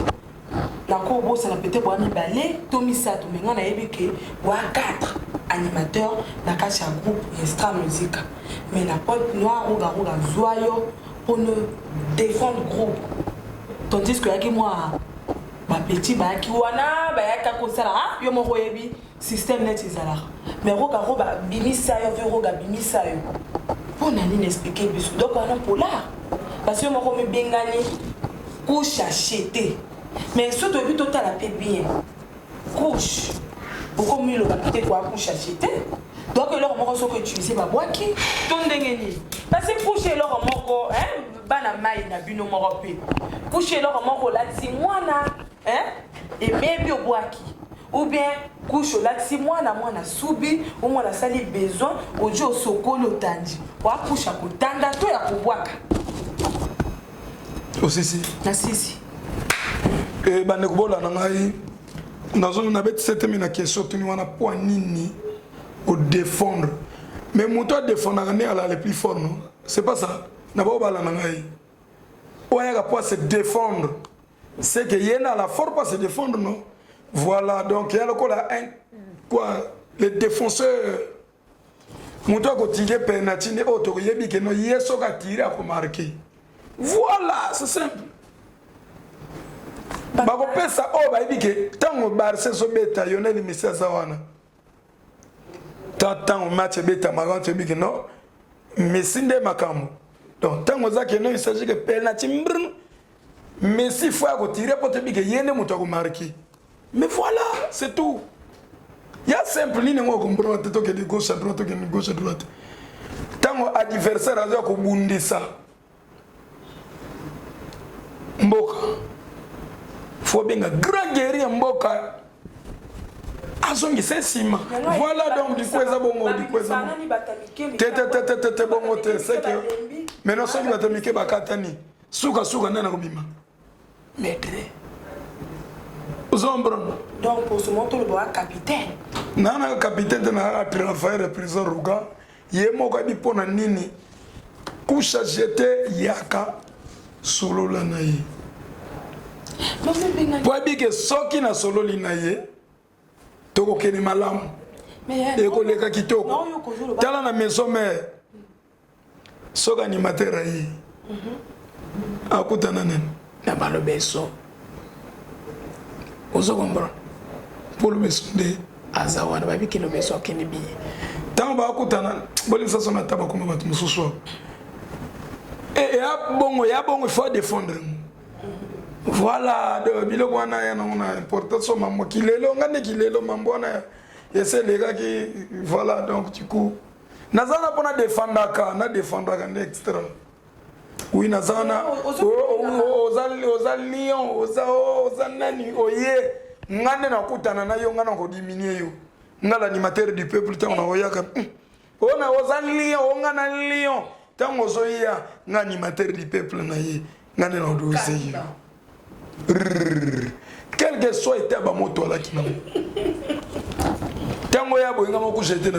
la courbo ça na peut-être boami balé Tommy Sato mais ngana ebike wa 4 animateurs na kacha groupe extra musique. Mais la Pointe Noire Roga zoyo pour ne défendre groupe. Tandis que yaki moi ba petit ba ki wana ba yaka kosala yo mo royebi système net izala mais Roga bimisa yo Roga bimisa yo pour nani expliquer biso donc on a polar parce que moi comme bengani couche acheté mais surtout vu total la paix bien couche beaucoup mieux le capité quoi couche acheté donc leur moko so que tu sais ba boaki ton ndengeni parce que coucher leur moko bana mai na bino moko pe coucher leur moko la ti mwana et baby au boaki ou bien couche la ti mwana subi ou mwana sali besoin au jo sokolo tandi wa couche ko tanda to ya ko boaka osisi na sisi bande kubola na ngai nazo na beti setemi na question tuni wana po nini au défendre mais moto défendre na ala le plus fort non c'est pas ça na ba bala na ngai oya pour se défendre c'est que yena la force pour se défendre non voilà donc il y a le quoi les défenseurs moto ko tirer penalty ne auto yebi que no yeso ka tirer à marquer voilà c'est simple bako pesa o ba yebi que tango Barça so beta Lionel Messi zawana tango match beta marante yebi que no Messi nde makambo donc tango zake no il s'agit que penalty Messi faut à tirer pour te dire que yene moto ko marquer mais voilà c'est tout il y a simple ni ngo comprendre to que de gauche à droite que de gauche à droite tango adversaire aza ko bundisa mboka faut benga grand guerrier mboka azongi sesima voilà donc du coup eza bongo du coup eza tete bongo te c'est que maintenant soki batamike bakatani suka nana ko bima maître donc pour ce moment, le capitaine. Non, capitaine de la travail représentant Roga. Il est moko bi pona nini. kusha jete yaka solola na ye po abike soki na sololi na ye tokokende malamu ekoleka kitoko tala na maison mère soki animateur aye akutana nani na balobe so ozokombra pour le beso de azawana babiki le beso akende biye tango bakutana bolisa sona taba kuma batu mususu et ya bongo il faut défendre voilà de biloko wana ya na importance mambo kilelo ngane kilelo mambo wana ese lega ki voilà donc du coup nazana pona défendaka na défendaka extra oui nazana ozali lion ozanani oye ngane na kutana na yo ngana ko diminuer yo ngala animateur du peuple tango na oyaka ona ozali lion ngana lion tango zoya ngani animateur du peuple na ye ngane na odose yo quel que soit été ba moto la kina tango ya boyinga mo kushete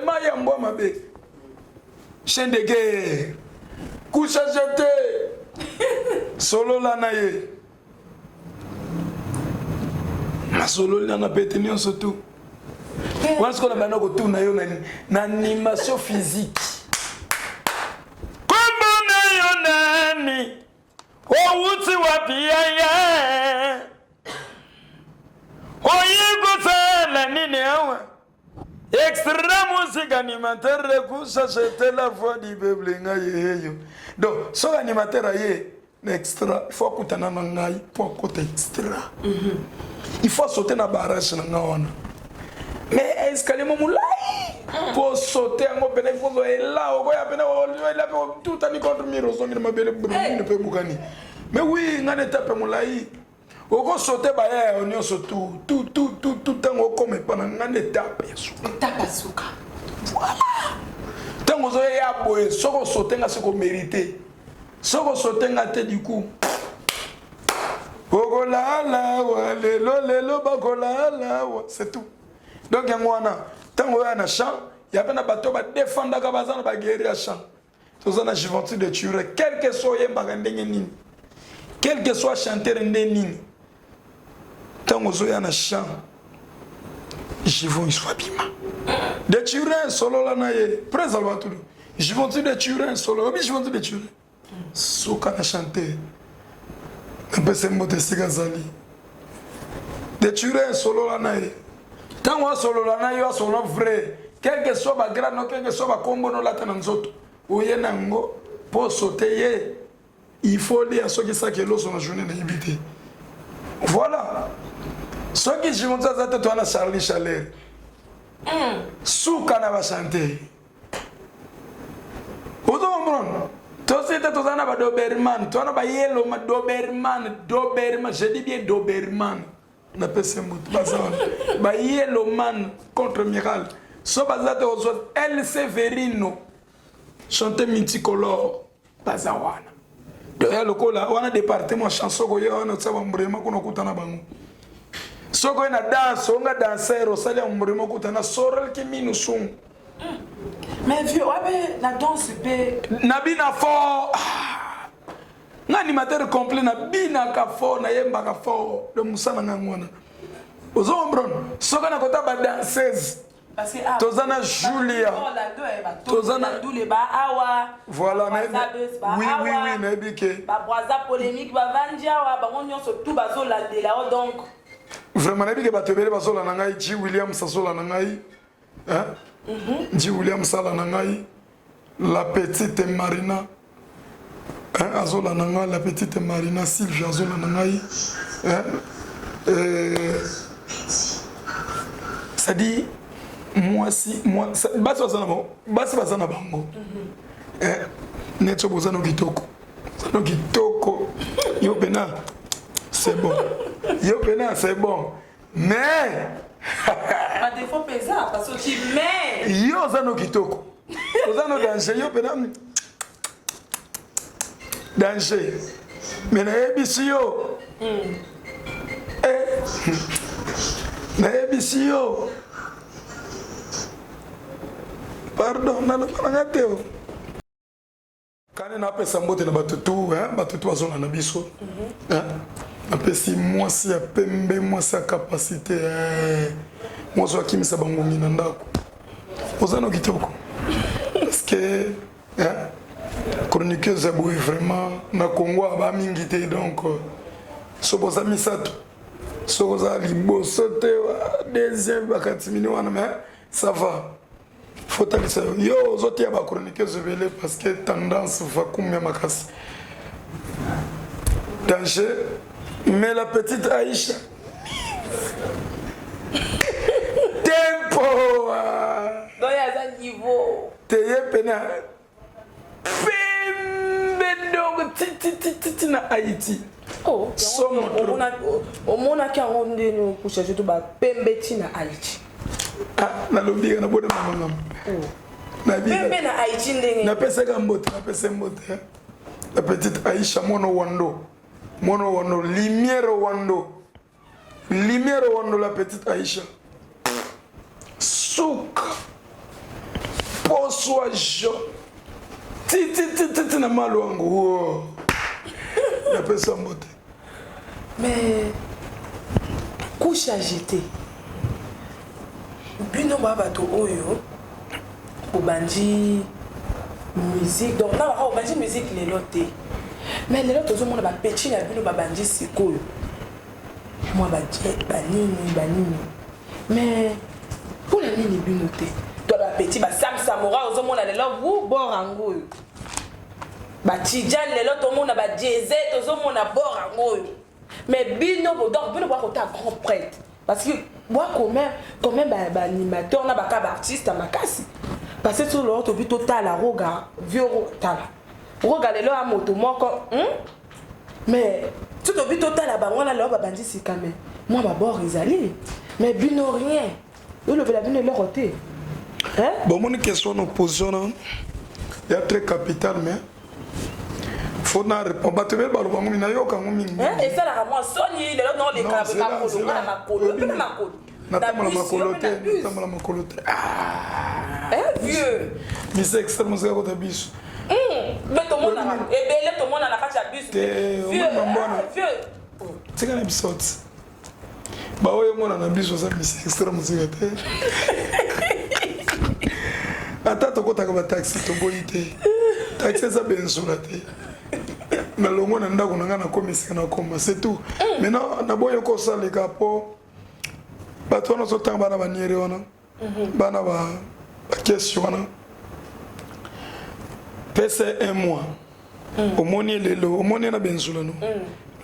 maya mbwa mabe chaîne de guerre kushete solo la na ye na solo la na pétenion surtout parce qu'on a maintenant que tout na yo na animation physique comment na yo nani outi wapi ya oyigo sala nini awa extra musique animateur rekusha c'était la voix du peuple ngaye donc so animateur aye extra il faut kutana na ngai pour côté extra il faut sauter na barrage na ngaona mais est-ce que les moulai pour sauter en open il faut là au ya pena il a tout ani contre miro so ngina mabele ne peut bukani mais oui ngane tape moulai oko sauter ba ya onyo surtout tout tango comme pendant ngane tape suka voilà tango zo ya boye soko sauter nga soko mériter soko sauter nga te du coup okola la wa lelo bakola la wa c'est tout. Donc ngwana tango ya na chant ya pena bato ba défendre ka bazana ba guerrier chant toza na Juventus de Turin quel que soit yemba ndenge nini quel que soit chanteur ndenge nini tango zo ya na chant Juventus soit bima de Turin solo la na ye présal tout Juventus de Turin solo obi Juventus de Turin soka na chanter pese mbote sigazali de Turin solo la na ye tant on solo la na yo solo vrai quel que soit ba grand no quel que soit ba kombo no la tana nzoto oye nango pour sauter ye il faut lire ce qui ça que l'eau sur la journée na ibité voilà ce qui je monte ça toi na Charlie Chaler souka na ba chanter ozo comprendre toi c'était toi na ba Doberman toi na ba yellow ma Doberman je dis bien Doberman na pese moto bazana ba yellow man contre Miral so bazate ozo El Severino chanter multicolore bazawana de ya lokola wana département chanson ko yo na tsaba mbrema kuno kutana bango soko na danse onga danser osale mbrema kutana sorel ki minusung mais vieux ouais na danse pe na bina fort na animateur complet na bina ka fort na yemba ka fort de musana ngwana ozo mbron soka na kota ba danseuse parce que tozana Julia tozana dule ba awa voilà oui na bike ba boisa polémique ba vandia wa ba ngonyo so tout bazo la de la donc vraiment na bike ba tebele bazola na ngai G William sazola na ngai hein G William sala na ngai la petite Marina azola na ngai la petite Marina Sylvia azola na ngai ça dit moi basi bazana bango netso bozana kitoko yo pena c'est bon mais pas des fois pesant parce que tu mets yo zano kitoko ozano danger yo pena danger mais na ebisi yo na ebisi yo pardon, non, non, non, non, non. napesa mbote na batutu bazona na biso napesi mwasi ya pembe, mwasi ya kapasité, mwasi akimisa bangongi na ndako ozana kitoko parce que chroniqueuse ya boye vraiment na Congo aba mingi te, donc sokoza misato sokoza liboso te deuxième bakatimini wana mais ça va. Faut aller ça. Yo, aux autres, il y a des chroniqueuses velées parce que tendance va combien makasi. Danger. Mais la petite Aïcha. Tempo. Donc il y a un niveau. T'es pena. Pembe donc titi na Haïti. Oh. Au monde qui a rendu nous pour chercher tout bas pembe tina Haïti. Na lobby na boda mama. Na bi. Pembe na Haïti ndenge. Na pesa gambote, na pesa mbote. La petite Aïcha mono wando. Lumière wando la petite Aïcha. Souk. Poswa jo. Titi na malwangu. Na pesa mbote. Mais couche agitée. Bino babato oyo obandi musique donc na ba obandi musique lelo te mais lelo tozo mona ba petit na bino babandi sikoyo moi ba jet banini mais pour la nini bino te to ba petit ba sam samora ozo mona lelo wu borango ba tijan lelo to mona ba jeze tozo mona borango mais bino donc bino ba ko ta grand prêtre parce que moi quand même animateur na ba artiste à makasi parce que tout l'autre but total la roga vieux tala roga lelo a moto moko mais tout le but total la bango na lo ba bandi si quand même moi ba bord izali mais bino rien yo le la bino le roté bon mon question en opposition il y a très capital mais faut na répondre ba tebe ba lo bango mina yo kango mingi et ça la moi soni lelo non les ka makolo na makolo pe na makolo na makolote vieux mais c'est extrêmement ça côté biso mais tout le monde et belé tout le monde na kati ya biso vieux tika na bisoti ba oyo mona na biso ça mais c'est extrêmement ça te ata to kota ka taxi to boite taxi ça benzula te na longo na ndako na ngana komisa na koma c'est tout maintenant na boyo ko ça les capo bato wana ozotanga bana baniere wana bana bakesi wana pese un mois omoni lelo omoni na benzula no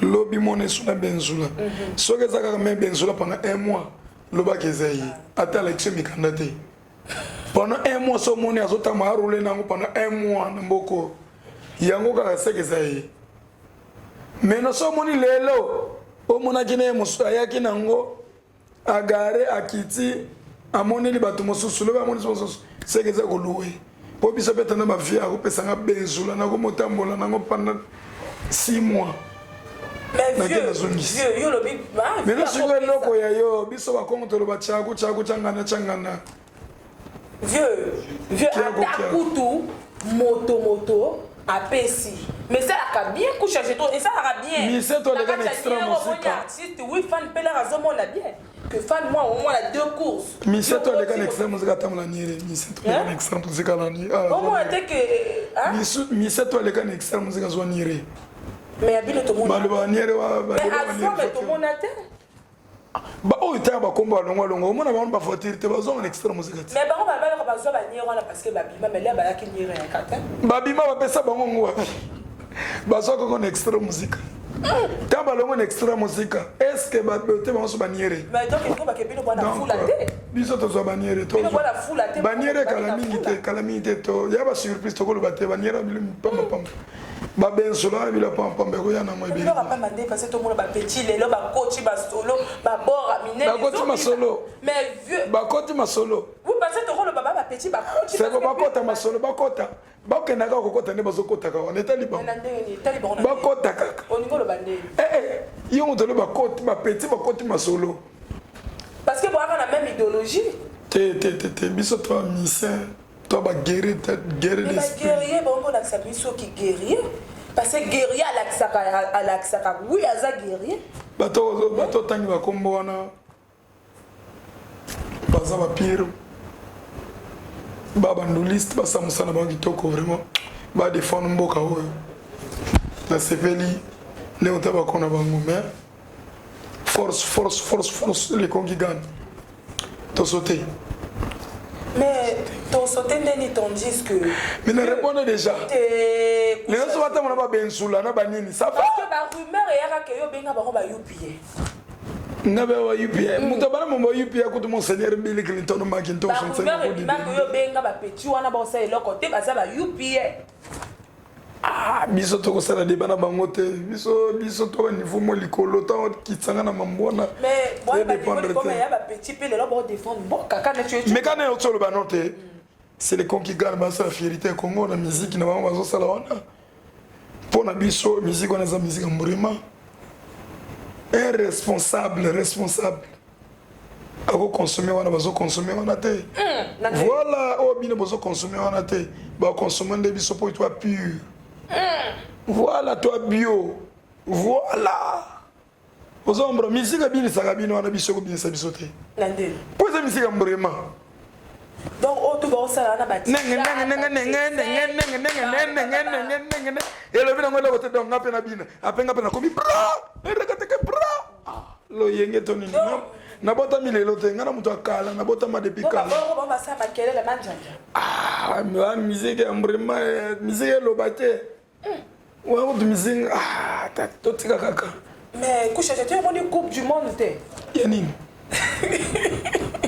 lobi mone suna benzula soki eza kaka me benzula pendant un mois lobaki eza ye ata élection mikanda te pendant un mois so omoni azotanga arole nango pendant un mois na mboko yango kaka seke eza ye meno so omoni lelo omonaki na ye mosu ayaki nango agare akiti amoneli bato mosusu lobi amoneli mosusu seke eza koluwe po biso mpe tanda bavie akopesanga benzula nakomotambola nango pendant 6 mois mais nasiko eloko ya yo biso bakongo toloba tiaku changana vieux atakutu moto apesi mais ça a bien couché et ça a bien mais c'est toi le gars extrême artiste oui fan pela raison la bien que fan moi au moins la 2 courses mais c'est toi le gars extrême musique atamla niere mais c'est toi le gars extrême musique la ni au moins dès que mais c'est toi le gars extrême musique zo niere mais abino to monde ba niere wa ba mais to monde ate ba o ita ba komba longo mona ba on ba fotir te ba zo extrême musique mais ba on ba zo ba niere wana parce que ba bima mais là ba ki niere ya kata ba bima ba pesa ba ngwa ba zo ko extrême musique tamba longo extra musique est-ce que ba te ba so baniere mais donc il faut que bino bana fula te biso to zo baniere to bino bana fula te baniere calamité to ya ba surprise to ko lo bate baniere pam ba benzula bila pam ko ya na mo bi bino ba pas mandé parce que tout le monde ba petit lelo ba coach ba solo ba bora mine ba coach ma solo mais vieux ba coach ma solo oui parce que tout le baba ba petit ba coach c'est ba kota ma solo ba kota ba kenaka ko kota ne bazo kota ka on est taliban ba kota kaka au niveau le bandé yo on te le ba kota ba petit ba kota ma solo parce que boire la même idéologie te biso toi mission Toi, bah, guérir l'esprit. Guerrier, bon, on a accepté ce qui guerrier. Parce que guerrier, à l'accès, oui, à ça guerrier. Bato, tangi ba kombo wana. Baza ba pire. Ba banduliste, ba samusana ba kitoko vraiment. Ba défendre mboka oyo. Na sepeli, ne otaba kona bango mais force les conquis gagnent. T'as sauté. Mais ton sauté n'est ton disque. Mais ne répondez déjà. Les gens sont attendus à ben soula na banini. Ça va. Parce que la rumeur est que yo benga ba yupié. Na ba yupié. Mutabana mo yupié ko to monseigneur Bill Clinton Macintosh. La rumeur est que yo benga ba petit wana ba sa eloko te ba sa ba yupié. Ah, biso to ko sala débat na bango te. Biso to niveau mo likolo ta kitsanga na mambona. Mais moi ba comme ya ba petit pe le lobo défendre bon kaka na tu. Mais quand on est sur le banote, c'est les cons qui gagnent la fierté Congo la musique na bango bazo sala wana. Pour na biso musique on a za musique mbrima. Un responsable ako consommer wana bazo consommer wana te. Voilà, oh bino bazo consommer wana te. Ba consommer de biso pour toi pur. Voilà toi bio. Voilà. Aux ombres musique bini sakabino wana biso ko bini sabisote. Nandel. Pour ça musique mbrima. Donc au tout bon ça na ba. Et le bina ngola wote donc ngape na bina. Apenga pena komi bra. Rekateke bra. Lo yenge toni na bota milelo te ngana mutu akala na bota ma depuis kala. Bon ba ça ba kele la manjanja. Ah, musique mbrima musique lo bate. Wa wo musique ta totika kaka. Mais couche tu as une coupe du monde te. Yanini.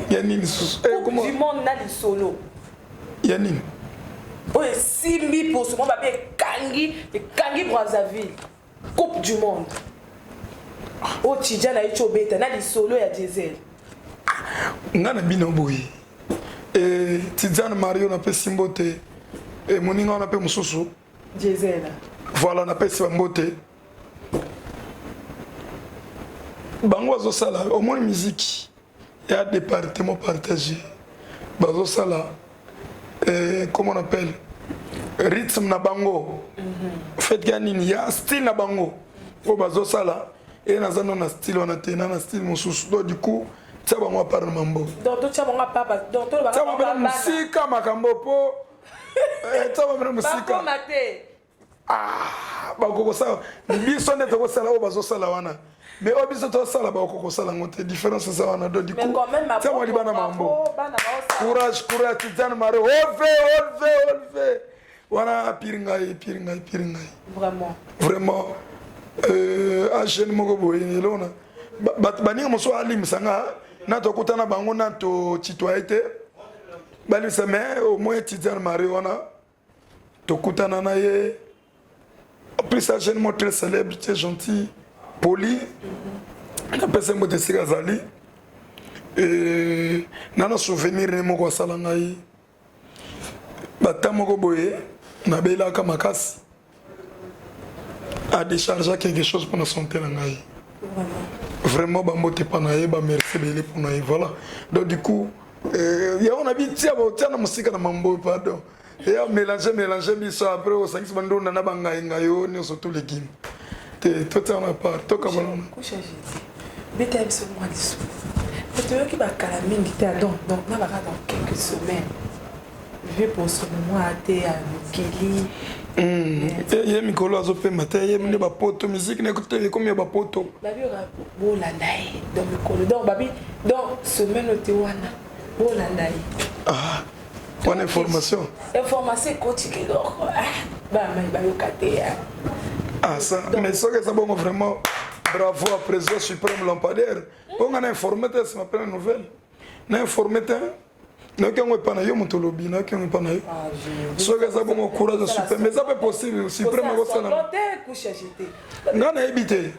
Yanini sus. Coupe du monde na li solo. Yanini. Ouais, 6000 pour ce moment ba Kangi Brazzaville. Coupe du monde. O tija na icho beta na li solo ya diesel. Ngana bino boyi. Tidiane Mario na pe simbote. Moninga na pe mususu. Diesel. Voilà na pe simbote. Bango azo sala au moins musique. Il y a des départements partagés. Bazo sala comment on appelle rythme na bango. Fait gani il y a style na bango. O bazo sala et na zano na style on a tena na style mususu. Donc du coup ça va moi parler mambo. Donc tu vas papa donc tu vas ça va musique makambo po ça va musique. Pas maté. Ah ba koko ça biso ne to sala o bazo sala wana. Mais au biso to sala ba koko sala ngote différence ça wana donc du coup ça va libana mambo. Courage Tidiane Mario olve wana piringai. Vraiment a jeune moko boye lona baninga moso alim sanga na to kutana bango na to citoyenneté bali ça mais au moins Tidiane Mario wana to kutana na ye en plus un jeune très célèbre très gentil poli na personne de Sigazali nana souvenir ne moko sala ngai batamo ko boye na bela ka makasi a décharger quelque chose pour la santé ngai vraiment bambote panaye ba merci belé pour naï voilà donc du coup ya on habite tia ba tia na musika na mambo pardon et a mélanger biso après au 5 bando na bangai ngayo ni surtout les gim te tout en part to ka balona couche beta biso moi diso peut-être que ba kala mingi te donc na ba dans quelques semaines vu pour ce moment à te à Mokili ye mikolo azopema te ye mine bapoto musique n'écoute comme ya bapoto babi bolandai dans mikolo donc babi donc semaine te wana bolandai bonne information quotidienne ba yokate ça mais ça que ça bon vraiment bravo à président suprême lampadaire on a informé ça m'appelle une nouvelle na informé non qu'on est pas na yo motolobi na qu'on est pas na yo so que ça bon courage suprême mais ça peut possible suprême ko sala ngana ebité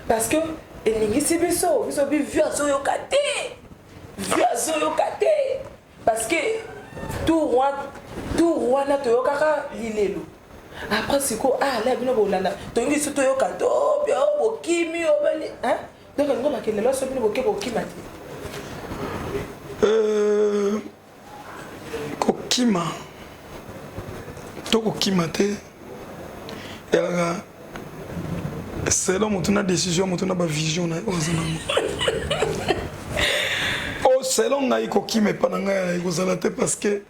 parce que elingisi biso bi vu azoyokate parce que tout roi na toyokaka lilelo après siko là bino bolanda tongi so toyoka to bien bokimi obali hein donc ngo bakele lo so bino bokimati kokima tokokima te elaka selon moto na décision moto na bavision na ozanango o selon ngai kokima epa na ngai ekozala te parce que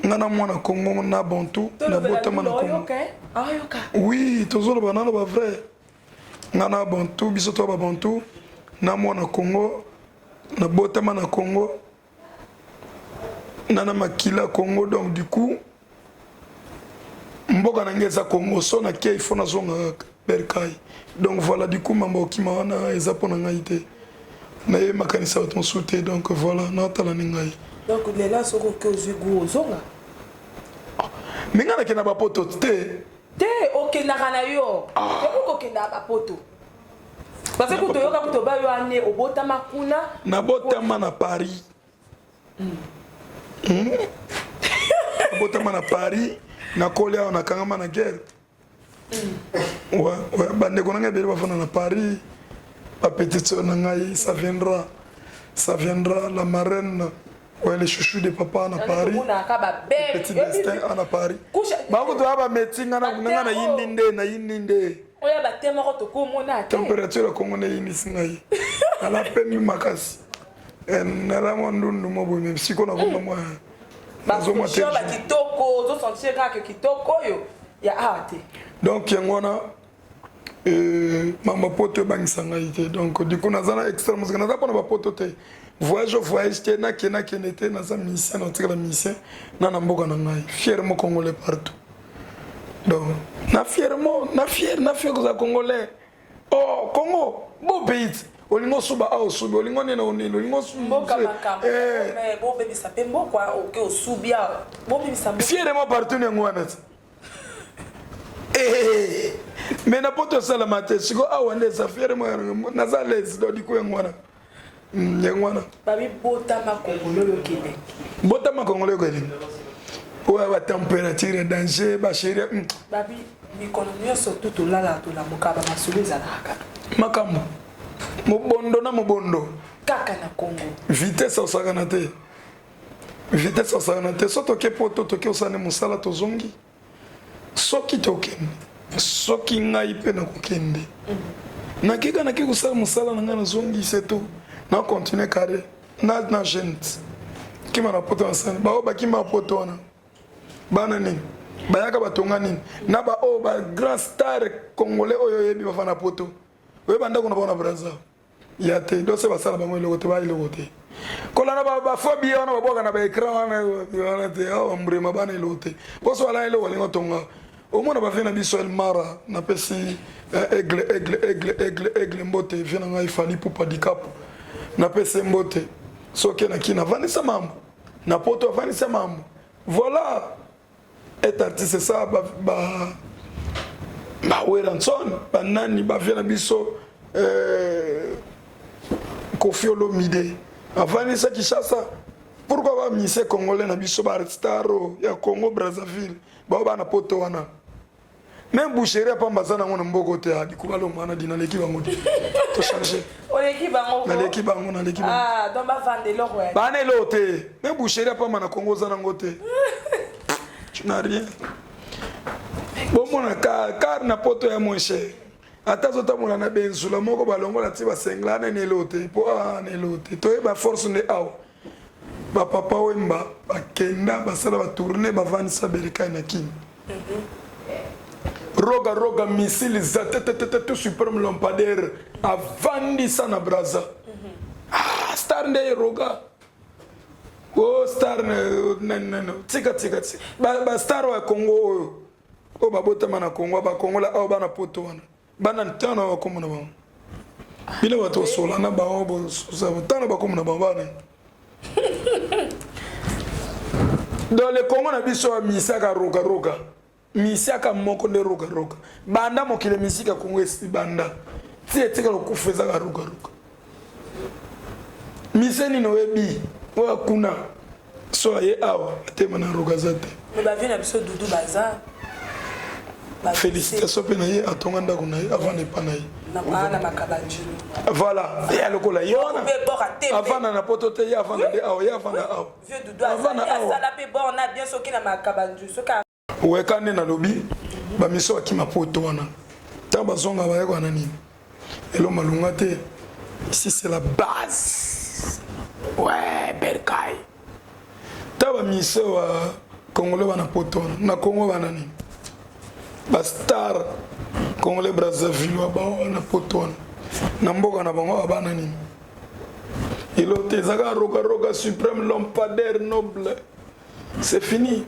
nga na mwana Congo na bantu na botama na Congo oui tozoloba nano ba vrai nga na bantu biso to ba bantu na mwana Congo na botama na Congo nana makila Congo donc du coup mboka na ngeza Congo so na kia il faut na zonga berkai donc voilà du coup mambo kima wana eza pona ngai te na ye makanisa auto souté donc voilà na tala ngai donc les là soko que ozego zonga minga na kena ba poto te ok na kana yo ko kenda ba poto parce que to yoka to ba yo ane obota makuna na botama na Paris botama na Paris na kolia na kangama na guerre ouais bande ko nga bele bafana na Paris ba petite sœur ngai ça viendra la marraine ouais les chouchous de papa na Paris petit destin à Paris ba ko to aba metinga na yindinde oya ba tema ko to ko mona te température ko ngone yini singai ala peine makasi na la mondundu mo bo même si ko na ko mo bazo ba kitoko zo sentir ka kitoko yo ya ate donc yangona mama poto bangisanga ite donc du coup nazana extrême parce que naza pona ba poto te voyage te na kenete naza musicien na tika la musicien na mboka na ngai fièrement congolais partout donc na fier que za congolais oh Congo beau pays olingo suba au subi olingo nena onelo olingo mboka makambo mais bo bébé ça pembo quoi OK au subia bo bébé ça fièrement partout ne ngwana mais na poto sala mate siko awande sa fièrement na za les do diko ngwana ngwana babi bota makongolo yo Québec bota makongolo yo Québec ouais ba température danger ba chérie babi l'économie surtout to la mokaba masolo ezalaka makambo mobondo kaka na Congo vitesse osakana te so toke poto toke osane mosala tozongi soki tokende soki ngai mpe na kokende nakika naki kosala mosala na ngai nazongi seto na continue kare na gente kima na poto nasani bao bakima poto wana bana nini bayaka batonga nini na ba o ba grand star congolais oyo yebi bafana poto oyo bandako na bona Brazza ya te do se basala bango iloko te ba iloko te kolana ba phobie wana baboka na ba écran wana te o mbrema bana iloko te poso ala iloko lingo tonga au moins ba fena biso el mara na pesi aigle mbote vena ngai fali pupa dikapo na pesi mbote soke na kina vanisa mambo na poto vanisa mambo voilà et artiste ça ba Weranson banani ba vena biso Koffi Olomide avanisa Kinshasa pourquoi ba mise congolais na biso ba staro ya Congo Brazzaville ba na poto wana même boucherie pa mbazana ngona mboko te adi kubalo mwana dina leki bango to changer o leki bango na leki bango ah donc ba vendre l'or ouais ba na lote même boucherie pa mana Congo zana ngote tu n'as rien bon mona car na poto ya moins cher atazo tamona na benzula moko balongola ti basenglana ne lote po ne lote to e ba force ne aw ba papa wemba bakenda basala ba tourner ba vanisa berika na kin roga missile za tout suprême lampadaire avandi sana Brazza star nde roga oh star no tika ba star wa Congo o babota mana Congo ba Congo la o bana poto wana bana ntana wa komuna ba bila watu sola na ba obo so tana ba komuna ba bana dans le Congo na biso wa misaka roga misaka moko ne roga banda mokile misika Congo esi banda ti etika lokufeza ka roga miseni no ebi wa kuna so ye awa tema na roga zate me ba vina biso dudu bazar félicitations pe na ye atonga ndako na ye avant ne pas na ye na makabanju. Voilà, et alors là yona. Avant na poto te ya avant de aw ya avant na aw. Vieux Doudou ça la pe bon on a bien soki na makabanju soka. Ouais kane na lobi ba miso akima poto wana. Ta bazonga ba yako na nini. Elo malunga te. Ici c'est la base. Ouais, Berkay. Ta ba miso Congolais wana poto na Congo wana nini. Ba star Congolais Brazzaville wa ba wana poto na mboka na bango ba nini. Il a zaka roga suprême lampadaire noble. C'est fini.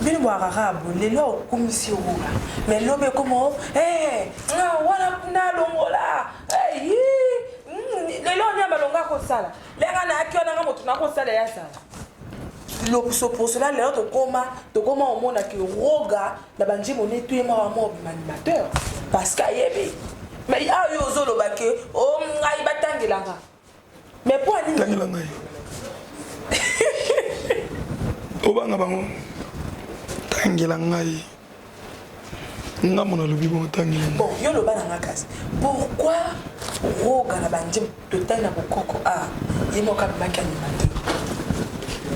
Bino arabe les lo commission roga. Mais lobe comment wana kuna longola. Les lo nya balonga ko sala. Lenga na akiona nga motu na ko sala ya sala. Lo pour cela les autres to koma au monde ki roga na banji monetu e ma mo animateur parce qu'ayebe. Mais ya yo zolo bake o ngai batangilanga. Mais pour aller tangilanga. Obanga bango. Tangilanga. Nga mona lobi bon tangilanga. Bon, yo lo bana ngakasi. Pourquoi roga na banjim total na bokoko yemo ka baki animateur.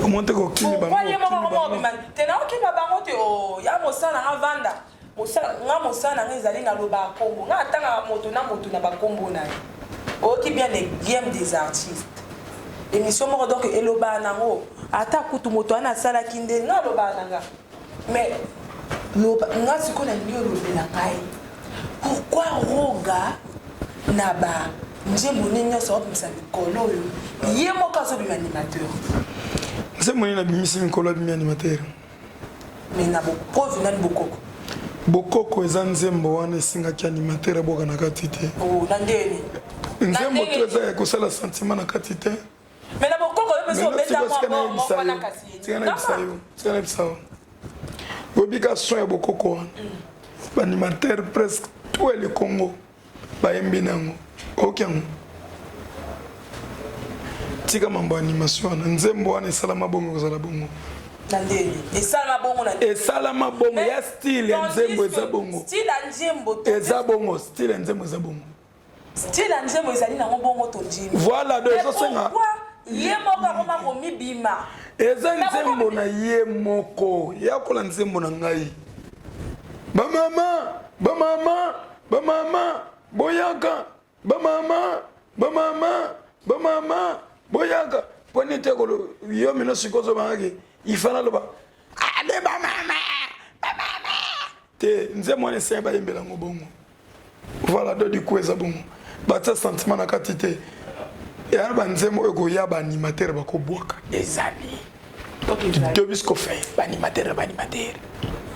O monte ko kini bango. Pourquoi yemo ko mo bimani? Tena o kini bango te o ya mosala nga vanda. Mosala nga ezali na loba kombo. Nga atanga moto na bakombo na ye. Qui bien les game des artistes. Émission moko donc eloba nango ata kutu moto ana sala kinde na loba nanga. Mais loba nga siko na nyo lobela ngai. Pourquoi roga na ba njembo ninyo so misa mikolo yo. Yemo ka so bi animateur. C'est moi na bimisi mikolo bi animateur. Mais na bo preuve na bokoko. Bokoko eza nzembo wana esinga ki animateur boka na katite. Oh na ndeni. Nzembo to eza ko sala sentiment na katite. Mais na bokoko yo beso beta mo na kasi. Tsana bisayo. Obligation ya bokoko wana. Ba animateur presque tout le Congo ba yembi nango. Okiango. Tika mambo animation na nzembo wana esala mabongo ko sala bongo. Nandeni esala mabongo na esala mabongo ya style ya nzembo eza bongo. Style ya nzembo eza bongo style ya nzembo eza bongo. Style ya nzembo ezali na bongo to njimbo. Voilà donc ça senga. Ye moko koma ko mibima. Eza nzembo na ye moko ya kola nzembo na ngai. Ba mama boyaka ba mama boyaka poni te ko yo mino sikozo bangaki ifana loba ale ba mama te nzembo ne semba yembela ngobongo. Voilà donc du coup eza bongo bata sentiment na katite ya ba nzembo ego ya ba animateur ba ko boka ezali de bisco fait ba animateur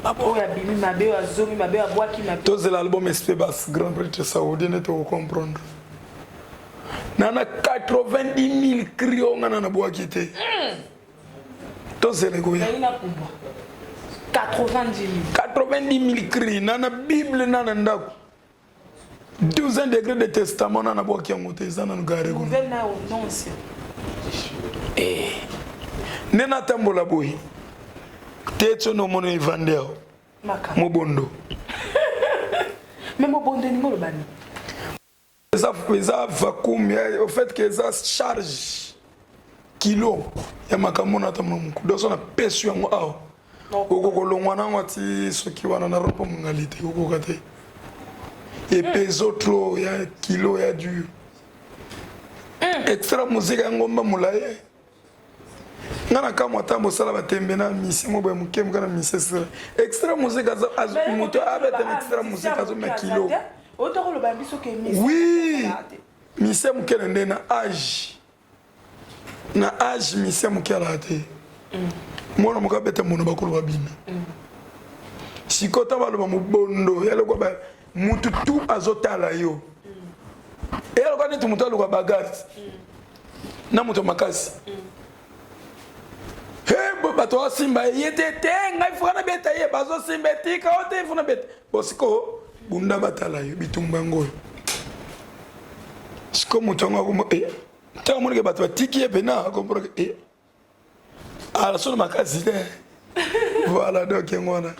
babo ya bimi mabe wa zomi mabe wa boaki mabe tous l'album Espebas Grand Prix saoudien to comprendre nana 90 000 crio ngana na boaki te tous les goya 90 000 cris nana bible nana ndako 12 degrés de testament nana boaki ngote ezana ngare ko nena tambola boy teto no mono evandeo mobondo mais mobondo ni mo bani eza vacuum au fait que eza charge kilo ya makamona tamuku doso na pesu yango awa okoko longwa nango ati soki wana na ropo mongalite okoka te epeso tro ya kilo ya du extra musique yango mba molaye ngana kama tambo sala batembe na misi mobe mukem kana misi sala extra musique moto abete extra musique azo ma kilo otoko lo bambiso ke misi oui misi mukele nde na âge misi mukele ate mona mukabeta mona bakolo babina sikota baloba mubondo yalo kwa mutu tu azotala yo yalo kwa nitu mutu aloko bagati na mutu makasi bato simba yete te ngai fana beta ye bazo simba tika ote fana beta bosiko bunda batala yo bitumba ngoyo siko mutonga ko ta mo ke bato tiki e pena comprendre ala solo makasi te voilà donc ngona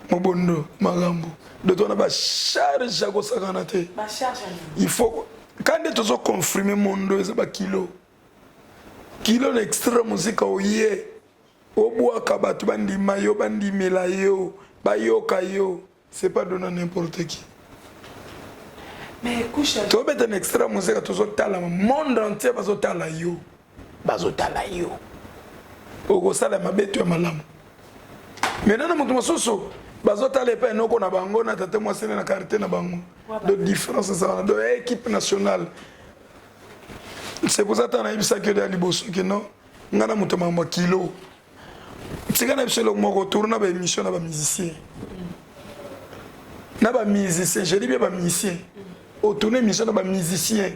mobondo magambo de ton ba charge ko sakana te ba charge il faut quand tu as confirmé mondo c'est ba kilo na extra musique oye obwaka batu bandima yo bandimela yo bayoka yo c'est pas donné n'importe qui. Mais couche tu as un extra musique tu as tala monde entier bazotala yo oko sala mabetu ya malamu maintenant moto mosusu bazotala pe noko na bango na tate mwasene na carte na bango de différence ça de équipe nationale. C'est pour ça que tu as dit que tu as dit que non, ngana moto mambo kilo. Tu as dit que tu retourner na ba émission na ba musicien. Na ba musicien, je dis bien ba musicien. Au tourner émission na ba musicien.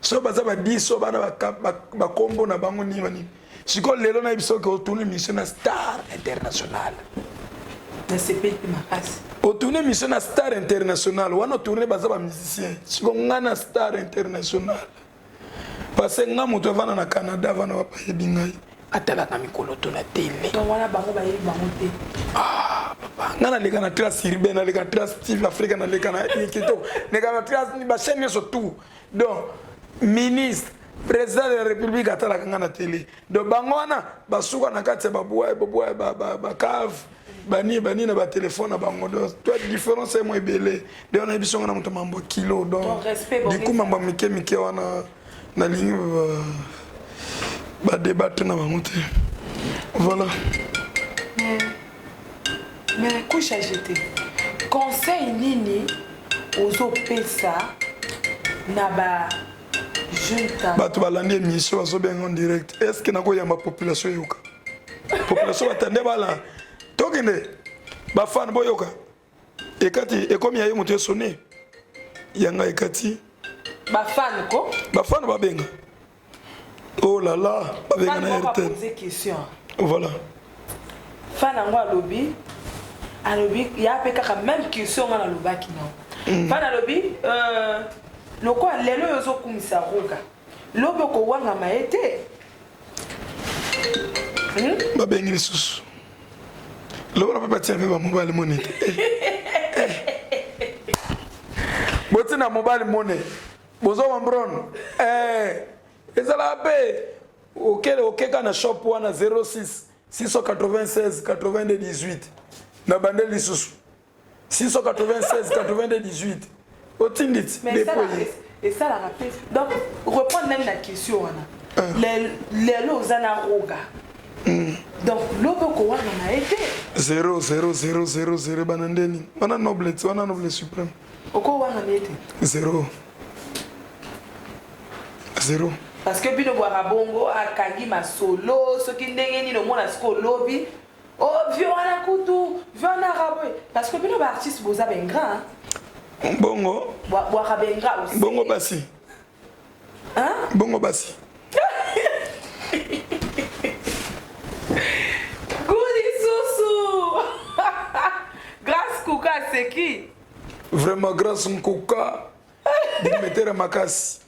So baza ba 10 so bana ba combo na bango ni mani. Siko lelo na biso que au tourner émission na star international. Na CP makasi. Au tourner émission na star international, wana tourner baza ba musicien. Siko ngana star international. Parce que nga moto vana na Canada vana wapa yebingai atala na mikolo to na télé. Donc wana bango ba yebi bango te. Ah papa, nga na leka na trace urbaine, na leka trace TV Africa, na leka na Nikito. Leka na trace ni ba chaîne surtout. Donc ministre président de la République atala nga na télé. Donc bango wana basuka na kati ba ba cave bani na ba téléphone na bango. Donc toi différence est moins belé. Donc on a biso na moto mambo kilo donc. Du coup mambo mike wana na ligne ba débattre na bangote. Voilà. Mais couche à jeter. Conseil nini ozo pesa na ba jeune ta. Ba to balandi émission azo bien en direct. Est-ce que nako yamba population yoka? Population attendait bala. Tokende ba fan boyoka. Ekati ekomi ya moto sonné. Yanga ekati Ba fan ko? Ba fan ba benga. Oh là là, ba benga na RTL. Je poser question. Voilà. Fan angwa lobby. Alobi ya pe kaka même question na lobaki non. Fan alobi loko lelo yozo kumisa roga. Lobo ko wanga maete. Ba bengi lisusu. Lobo na papa tiens ba mobile money. Botina mobile money. Bozo Mambron. Ezala pe. OK kana shop wana 06 696 82 18. Na bandeli lisusu. 696 82 18. Otindit déployer. Et ça la rappelle. Donc reprendre même la question wana. Les lots zana roga. Donc lobo ko wana na été 0 banandeni. Wana noblesse suprême. Oko wana na été 0. Parce que bino boira bongo akangi ma solo ce qui ndenge ni no mona sko lobby. Oh vieux wana kutu, vieux na rabwe. Parce que bino ba artiste boza bengra. Bongo. Boira bengra aussi. Bongo basi. Hein? Bongo basi. Grâce Kouka, c'est qui? Vraiment grâce Kouka. Dimitri Makasi.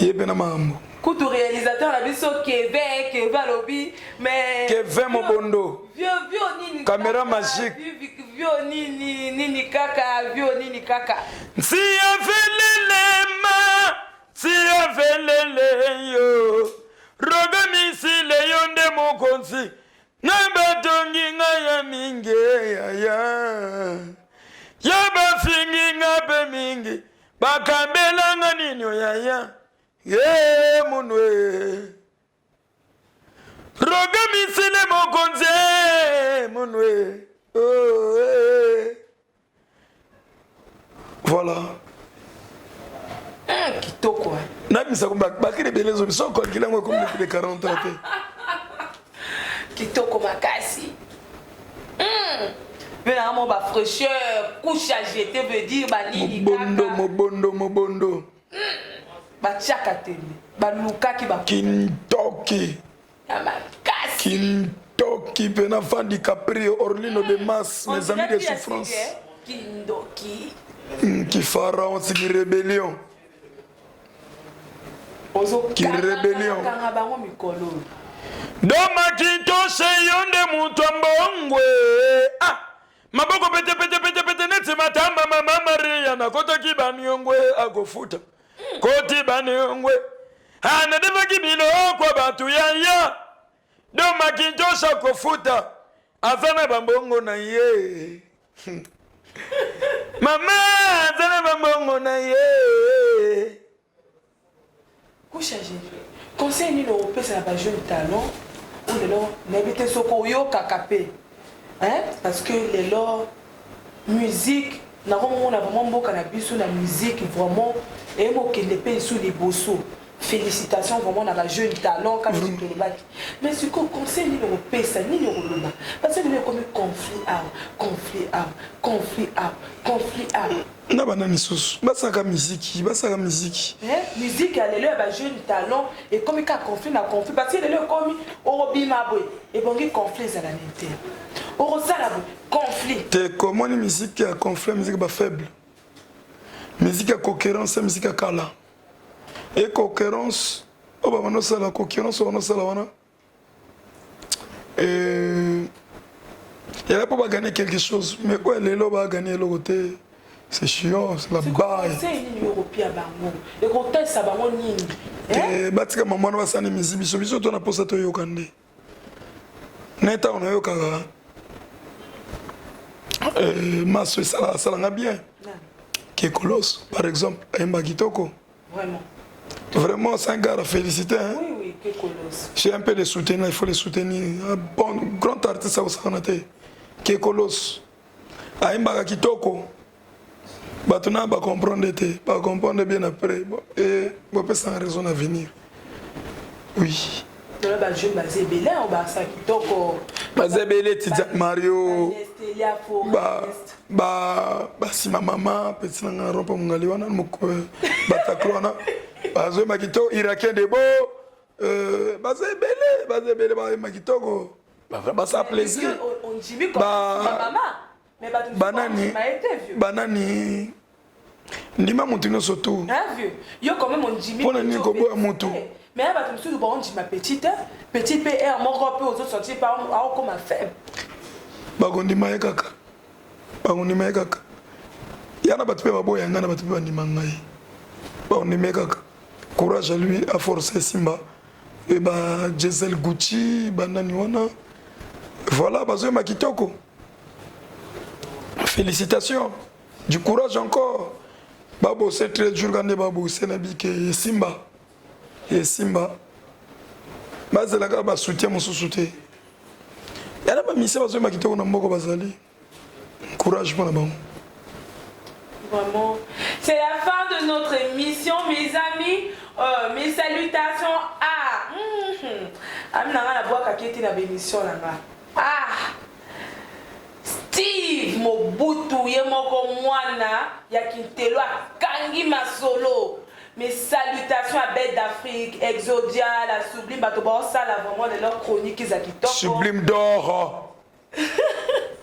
Yebena mambo. Koutou réalisateur la biso Kevin lobby mais Kevin Mobondo. Vieux nini. Caméra magique. Vieux nini kaka. Si avelele yo. Roga misile yonde mokonzi. Ngabatongi ngaya mingi ya. Yaba fingi ngabe mingi. Bakambela nganini ya. Ye munwe. Roga misile mokonzi munwe. Oh voilà. Kitoko. Na misa ko bakire belezo biso ko kila ngo comme depuis 40 ans. Kitoko makasi. Mais là mon ba fraîcheur, couche à jeter veut dire ba nini Mobondo. Ba chaka tele. Ba luka ki ba Kintoki. Ya makasi. Kintoki pena Fandi Capri Orlino de Mas, mes amis de souffrance. Kindoki. Qui pharaon c'est qui rébellion. Qui rébellion. Doma kinto se yonde mutu mbongwe. Ah. maboko pete pete pete pete neti matamba mama Maria na kota kibani yongwe agofuta koti bani yongwe ana deva kibilo kwa batu ya do makinjosha kofuta azana bambongo na ye mama azana bambongo na ye kushaje conseil ni no pesa na ba jeune talent ou de lo n'habite soko yo kakape hein parce que les lo musique na on a vraiment beaucoup na biso na musique vraiment et mo que les pays sous les bosso félicitations vraiment na ba jeune talent quand je te le bac mais ce qu'on conseil ni no pesa ni no loma parce que il y a comme conflit na banani susu basaka musique musique à l'élo ba jeune talent et comme il y a conflit parce que l'élo comme orobima boy et bongi conflit à la nete orosala conflit te comment une musique à conflit musique ba faible musique à concurrence musique à kala et concurrence on va maintenant ça la concurrence on ça la wana et il va pas gagner quelque chose mais ouais l'élo va gagner le côté. C'est chiant, c'est la baille. C'est une européenne bango. Et quand ça bango nini? Eh, batika maman va s'en émiser. Biso toi na posa to yokande. Neta on yokanga. Maso ça l'a bien. Kekolos par exemple, Emba Kitoko. Vraiment. Vraiment c'est un gars à féliciter hein. Oui, Kekolos. J'ai un peu de soutenir, il faut les soutenir. Un bon grand artiste ça aussi on a été. Kekolos. Emba Kitoko. Batuna va comprendre bien après. Bon, et on peut sans raison à venir. Oui. Mario. Si ma maman, petit n'a rompa mungali wana moko batakroana. Bazo makito irakien de beau. Bazebele ba makitoko. Ba ça plaisir. On dit comme maman. Banani ndima mutu no soto hein vieux yo quand même on dit pour nani ko boya mutu mais là tu me suis on dit ma petite PR mon gros peu aux autres sortir par comme faible bagondi maye kaka yana batu pe baboya ngana batu pe ndima ngai bagondi maye kaka courage à lui à forcer Simba et ba Giselle Gucci banani wana voilà bazo makitoko. Félicitations, du courage encore. Babo, c'est très dur quand Babo, c'est Nabique et Simba. Et Simba. Base la gaba soutien mon soutien. Y'a pas mis ça parce que Makito on a beaucoup basali. Courage pour la banque. Vraiment. C'est la fin de notre émission, mes amis. Mes salutations à. Amina la boîte qui était dans l'émission là-bas. Ah! Steve Mobutu yemoko mwana ya Kintelo kangi masolo. Mes salutations à Bête d'Afrique, Exodia, la Sublime Batoba, ça là vraiment de leur chronique ils a Sublime d'or.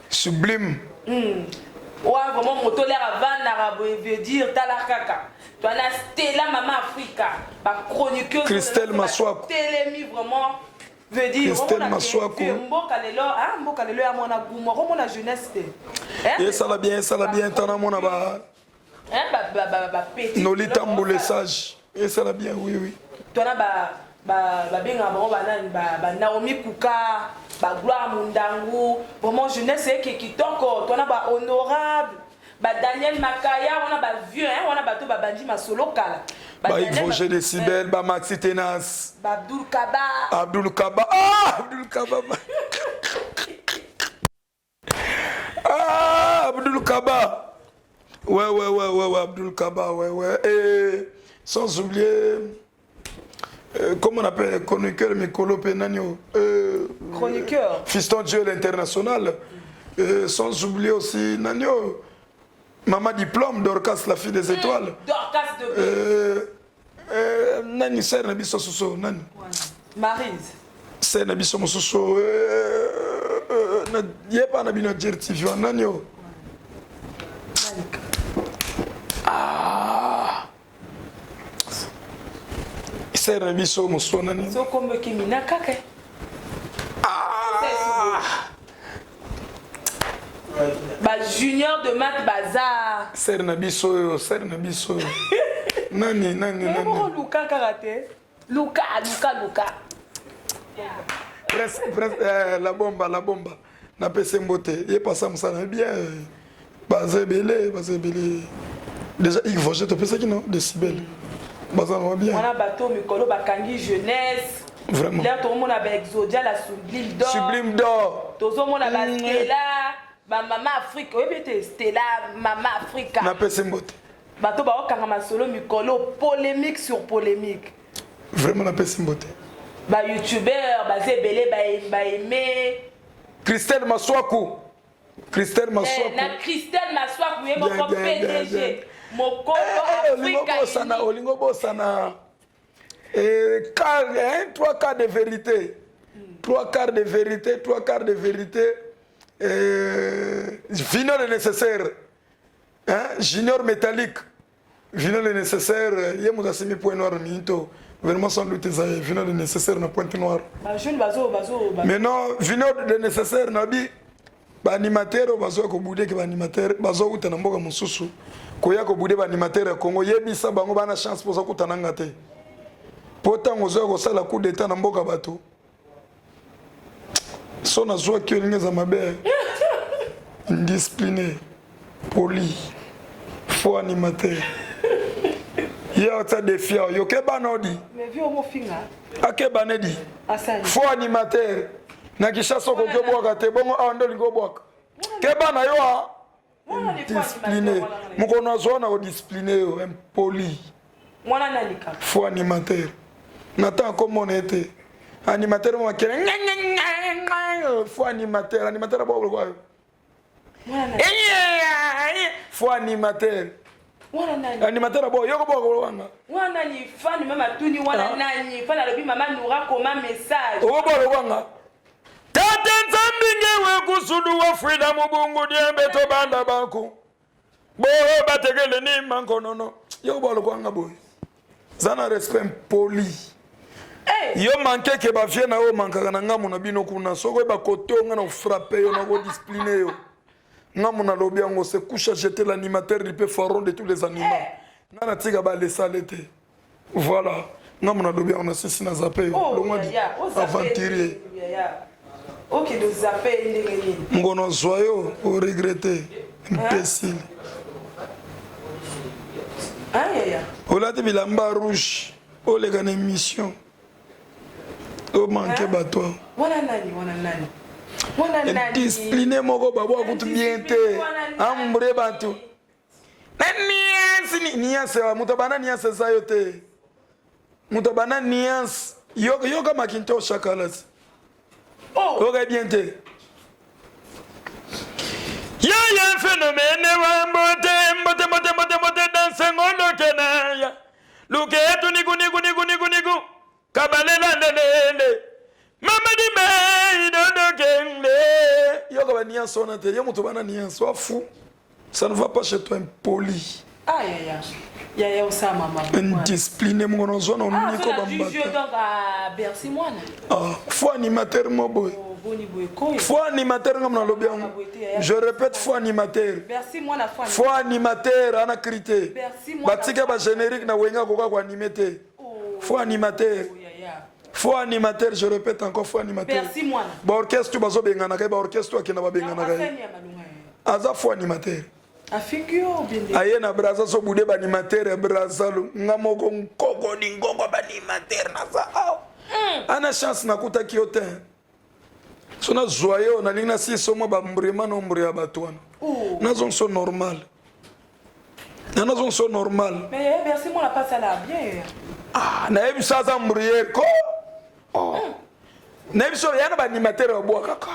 Sublime. Ouais vraiment mon tolère à Van Arabo veut dire talakaka. Toi la Stella Mama Africa, ba chroniqueuse Christelle Maswaku. Télémi vraiment veut dire Christelle Maswaku. Mbokalelo ah mbokalelo ya mona gumo comme la jeunesse. Et ça l'a bien tana mona ba. Hein ba petit. Nolita Mboule sage. Et ça l'a bien oui. Toi là ba benga ba Naomi Kuka, ba Gloire Mundangu, vraiment jeunesse qui kitoko, toi là ba honorable, ba Daniel Makaya, on a ba vieux hein, on a ba to ba bandi masolo kala. Ba Yves Décibel, ba Maxi Tenas, ba Abdul Kaba. Abdul Kaba. Ouais, Abdul Kaba, ouais. Et sans oublier, comment on appelle, chroniqueur, Mikolo Penanio. Chroniqueur. Fiston Dieu l'international. Sans oublier aussi Nanio. Maman diplôme d'Orcas, la fille des étoiles. Dorcas de Nani, c'est Nabi Sososo, Nani. Maryse. C'est Nabi Sososo. Il n'y a pas Nabi Nadjertif, Nanio. C'est Nabi Sososo, Nani. So comme Kimina Kake. Junior de Mat Bazar. Ser na biso. Nani. Luka karaté. Luka. La bomba. Na pese mbote. Il passe ça bien. Bazé belé. Déjà il faut jeter ça qui non décibel. Bazar va bien. On a bateau mikolo bakangi jeunesse. Vraiment. Là tout le monde a Exodia la Sublime d'or. Tout le monde a Stella, Maman Afrique. Oui bien Stella, Maman Africa. Na pese mbote. Bateau ba okanga solo mikolo polémique sur polémique. Vraiment na pese mbote. Ba youtubeur bazé belé ba aimé. Christelle Maswaku. Na Christelle Maswaku yé mon PDG. Moko Africa. Olingo bosana. Et 3 quarts de vérité. 3 quarts de vérité. Vino le nécessaire. Junior métallique. Vino le nécessaire. Il y a mon assemi point noir minto. Vraiment sans doute ça. Vino le nécessaire na pointe noire. Mais non, vino le nécessaire nabi. Ba animateur bazo ko boudé ke ba animateur bazo utana mboka mususu. Koya ko boudé ba animateur ya Congo yebisa bango bana chance pour ça kutana ngate. Pourtant ozo ko sala coup d'état na mboka bato. Sona zwa ki ngeza mabe. Indiscipliné, poli, faux animateur. Yo ta défiant, yo ke banodi. Mais vieux mo finga. Ake banedi. Faux animateur. Na kishaso ko ke boka te bongo ando lingo boka. Ke bana yo a. Discipliné. Mukono zona ko discipliné yo, impoli. Mwana nalika. Faux animateur. Nata comme on était. Animateur mo makere. Faux animateur ba quoi. Faux animateur. Animateur abo yoko boko wanga. Wana ni fan mama tuni wana nani fan alobi mama Noura koma message. Obo boko wanga. Tata nzambinge we kusudu wa freedom bungu diembe to banda banku. Bo bategele ni manko nono. Yoko boko wanga boy. Zana respect poli. Yo manke ke ba vie na o manka na ngamu na bino kuna soko ba kote nga na frapper yo na go discipliner yo. Ngamuna lobi yango se couche jeter l'animateur du pharaon de tous les animaux. Nana tiga ba laisser l'été. Voilà. Ngamuna lobi on assassine na zappé. Aventurier. OK de zappé ndengeni. Ngono zoyo au regretter. Imbécile. Ola te bilamba rouge. O le gane mission. O manque bato. Wana nani. Discipliné moko babo akutu bien te ambre batu niance wa mutabana niance sayo te mutabana niance yo kama kinto chakalas oga bien te ya phénomène wa mbote danse ngondo kenaya luketu niku kabalela ndele mama di me dodo kende yo ka niance on ate yo muto bana niance soit fou ça ne va pas chez toi impoli ya osama mama indiscipliné mon zone on ni ko bamba je donc à Bercy moi faux animateur mo boy faux animateur ngam na lobi je répète faux animateur Bercy moi na faux animateur ana crité batika ba générique na wenga ko kwa animer faux animateur. Faux animateur, je répète encore, faux animateur. Merci moi. Ba orchestre bazo bengana ka ba orchestre ki na ba bengana ka. Aza faux animateur. Afigio bindi. Ayena braza so bude ba animateur braza ngamoko nkoko ni ngoko ba animateur na za. Ana chance na kuta kiote. Sona joyeux na lina si somo ba mbrema no mbria batwana. Nazo so normal. Nazo so normal. Mais merci moi la passe à la bien. Na ebi sa za mbrie ko. Na biso yana ba animateur wa boka kaka.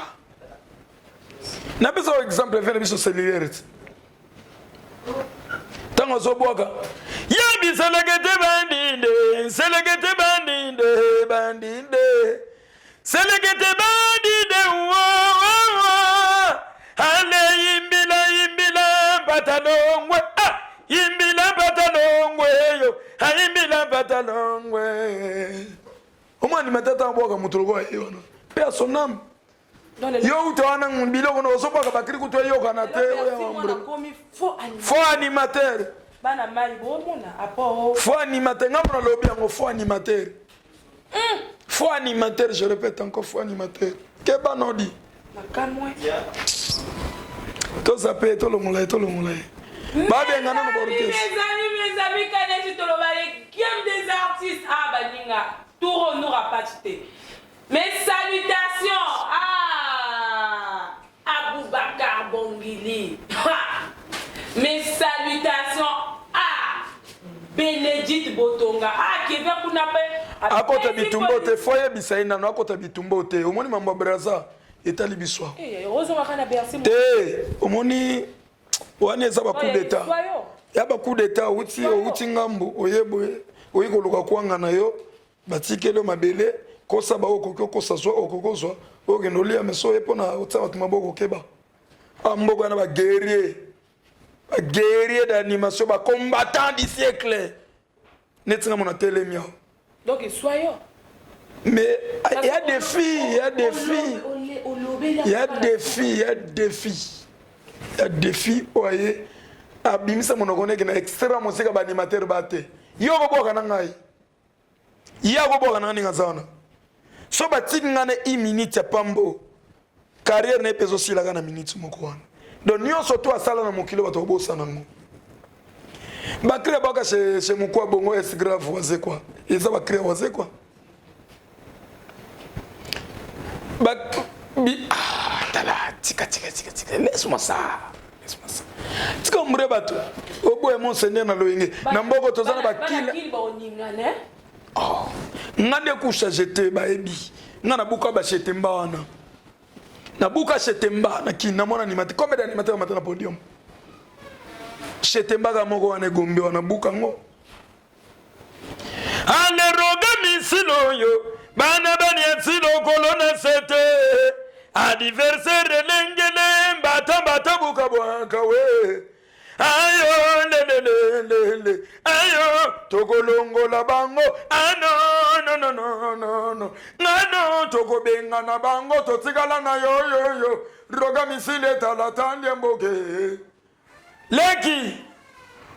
Na biso exemple vena biso cellulaire. Tango zo boka. Ya bi selekete bandinde. Selekete wo. Ale imbila patalongwe. Imbila patalongwe yo. Imbila patalongwe. Comment animateur ta boka mutuloko yona. Personne. Yo utaona biloko no so pas bakri kuto yo kana te faux animateur. Bana mai bomona apport. Faux animateur ngamona lobi yango faux animateur. Faux animateur, je répète encore faux animateur. Que banodi. Makamwe. To zape to longolay. Ba benga na borkes. Mes amis quand tu te le balé game des artistes baninga. Tour n'aura pas cité. Mes salutations à Aboubacar Bongili. Mes salutations à Bénédicte Botonga. Qui veut qu'on appelle. Akota bitumbo te foye bisaina no akota bitumbo te. Omoni mambo braza etali biswa. Heureusement kana bercer. Te omoni wane za ba coup d'état. Ya ba coup d'état uti ngambu oyebo oyikoluka kwanga na yo batikelo mabele kosa ba okoko kosa so okoko so ogenolia meso epona otsa maboko keba. Amboka na ba guerrier d'animation, ba combattant du siècle. Netinga mon télémia. Donc soyez. Mais il y a des filles, voyez. Abimisa mon connaît que extra musique ba animateur baté. Yo go boka na ngai. Ya go boka na ninga zana. So batinga na 1 minute ya pambo. Carrière na peso si la na minute moko wana. Donc nous surtout à sala na mokilo bato bosa nango. Bakre baka chez mukwa bongo est grave waze quoi. Ils va créer waze quoi. Tika laisse-moi ça. Tika mure bato. Obo e monseigneur na loyenge. Na mboko tozana bakila. Oh. Ngande kusha jete ba ebi. Ngana buka ba chete mbawana. Na buka chetemba na kina mona animateur combien d'animateurs maintenant na podium chetemba ga moko wana gombe wana buka ngo ane roga misilo yo bana bani silo kolona sete anniversaire lengele mbata buka bwaka we ayo le ayo tokolongo la bango no nano tokobenga na bango totikala na yo roga misile talatande mboke leki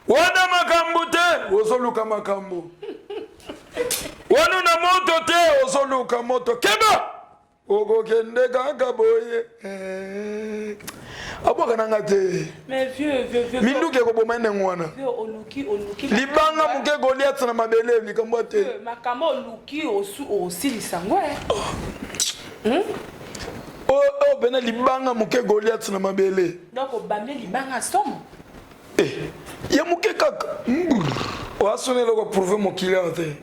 wana makambu te osoluka makambu wanu na moto te osoluka moto keba okokende kaka boye aboka nanga te mais vieux minduke ko boma ene ngwana oluki libanga muke Goliath na mabele likambo te makambo oluki osi lisango bena libanga muke Goliath na mabele donc obamé libanga somo ya muke kaka wasonela ko prouver mon killer te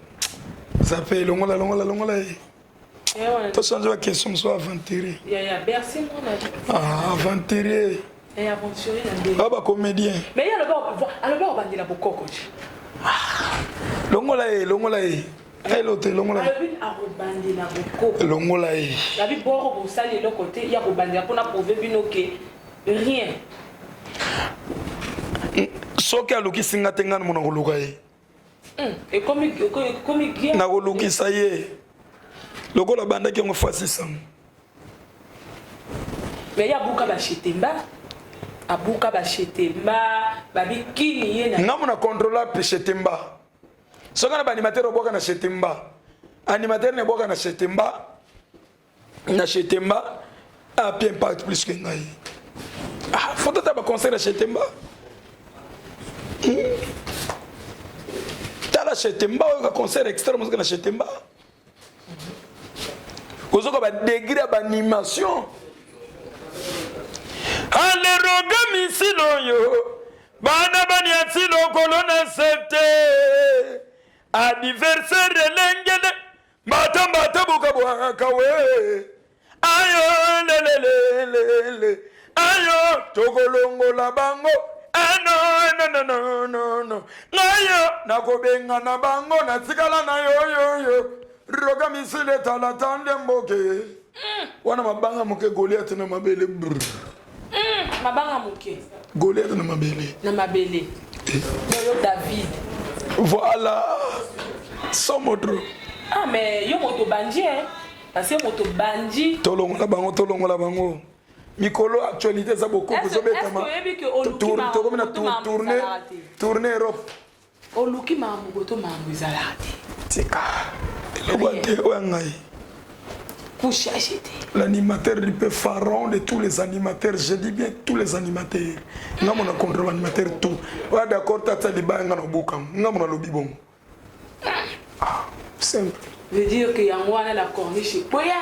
ça fait longola to changer la question soit aventuré merci mon aventuré et aventurier na ba comédien mais ya le ba bandila bokoko longola elote longola bandila bokoko longola la bi boro bo sali le côté ya ko bandila pona prouver bino que rien soki alukisinga te ngani mona koluka ye et comme na kolukisa ye lokola bandaki yango fasi sango mais ya buka ba chetemba abuka ba chetemba babi kini ye na ngamu na contrôler pe chetemba soka na ba animateur boka na chetemba animateur ne boka na chetemba a bien impact plus que ngai faut tata ba concert na chetemba tala chetemba ka concert extra musique na chetemba Kozoko ba degré ba animation. Ale roga misilo yo. Bana bani atilo kolona sete. Anniversaire lengele. Mbata buka bwaka we. Ayo le. Ayo tokolongo la bango. No. Nayo nakobenga na bango na tikala na yo. Roga misile talatande mboke. Wana mabanga muke Goliath na mabele. Mabanga muke. Goliath na mabele. Na mabele. Yo David. Voilà. Somodro. Ah mais yo moto bandie. parce que moto bandi tolongola bango mikolo actualité za beaucoup kuzobetama tokomina tourner Europe oluki mambo to mambo ezalaka te tika elobate oyangai couche acheté l'animateur du peu pharaon de tous les animateurs, je dis bien tous les animateurs. Nga mona contrôle animateur tout. Wa d'accord tata libanga no bukam. Nga mona lobi bon. Ah, simple. Veut dire que yango wana la corniche poya.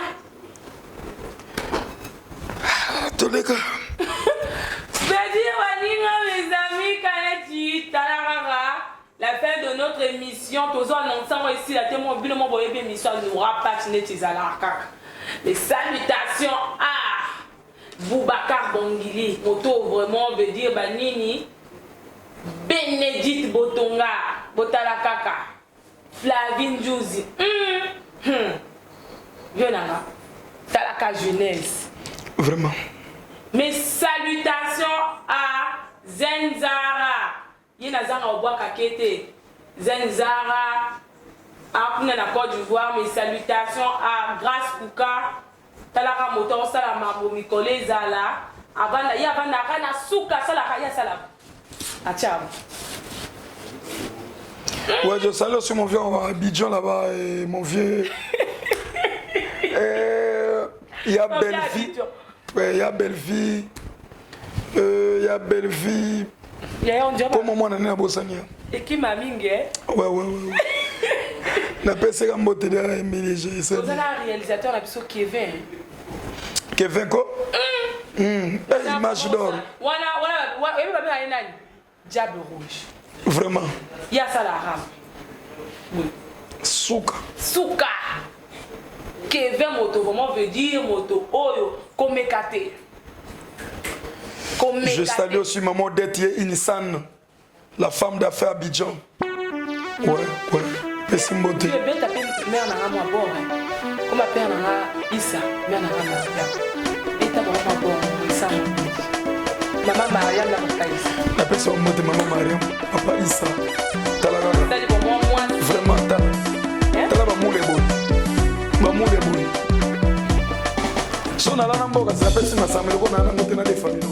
Tous les gars. Veut dire waninga mes amis kaneti talarara. La fin de notre émission, tous annonçons ici la témoin bilement boyebe émission nous rapatiner tizalaka. Les salutations à Boubacar Bongili, moto vraiment veut dire Banini, Bénédicte Botonga, Botalakaka, Flavine Jouzi, Yonara, Talaka Jeunesse. Vraiment. Mes salutations à Zenzara, Yenazanga Obwaka Kete, Zenzara. Après la Côte d'Ivoire, mes salutations à Grace Kouka, Talaka Motor, Salama, Mikole Zala, Avana, Yavana, Rana, Souka, Salaka, Yasalam. Atiam. Ouais, je salue aussi mon vieux Abidjan là-bas et mon vieux. Il y a Belleville. Ouais, il y a Belleville. Il y a Belleville. Comment moi, on est à Bossania? Et qui m'a mis? Ouais. Na pese ka mbote de la MLG. Vous avez un réalisateur là Kevin. Kevin ko? Image d'or. Diable rouge. Vraiment. Il y a ça là. Oui. Souka. Kevin moto vraiment veut dire moto oyo komekate. Je salue aussi maman Détier Inisan, la femme d'affaires Abidjan. Ouais. Merci beaucoup. Tu es bien tapé mère na moi bon. Comme appelle na Issa, mère na moi. Et ta maman bon, Issa. Maman Mariam na Kaïs. La personne monte maman Mariam, papa Issa. Talaga. C'est pour moi vraiment ta. Talaga ba moule bon. So na la namboka sa personne na samelo ko na ngote na de famille.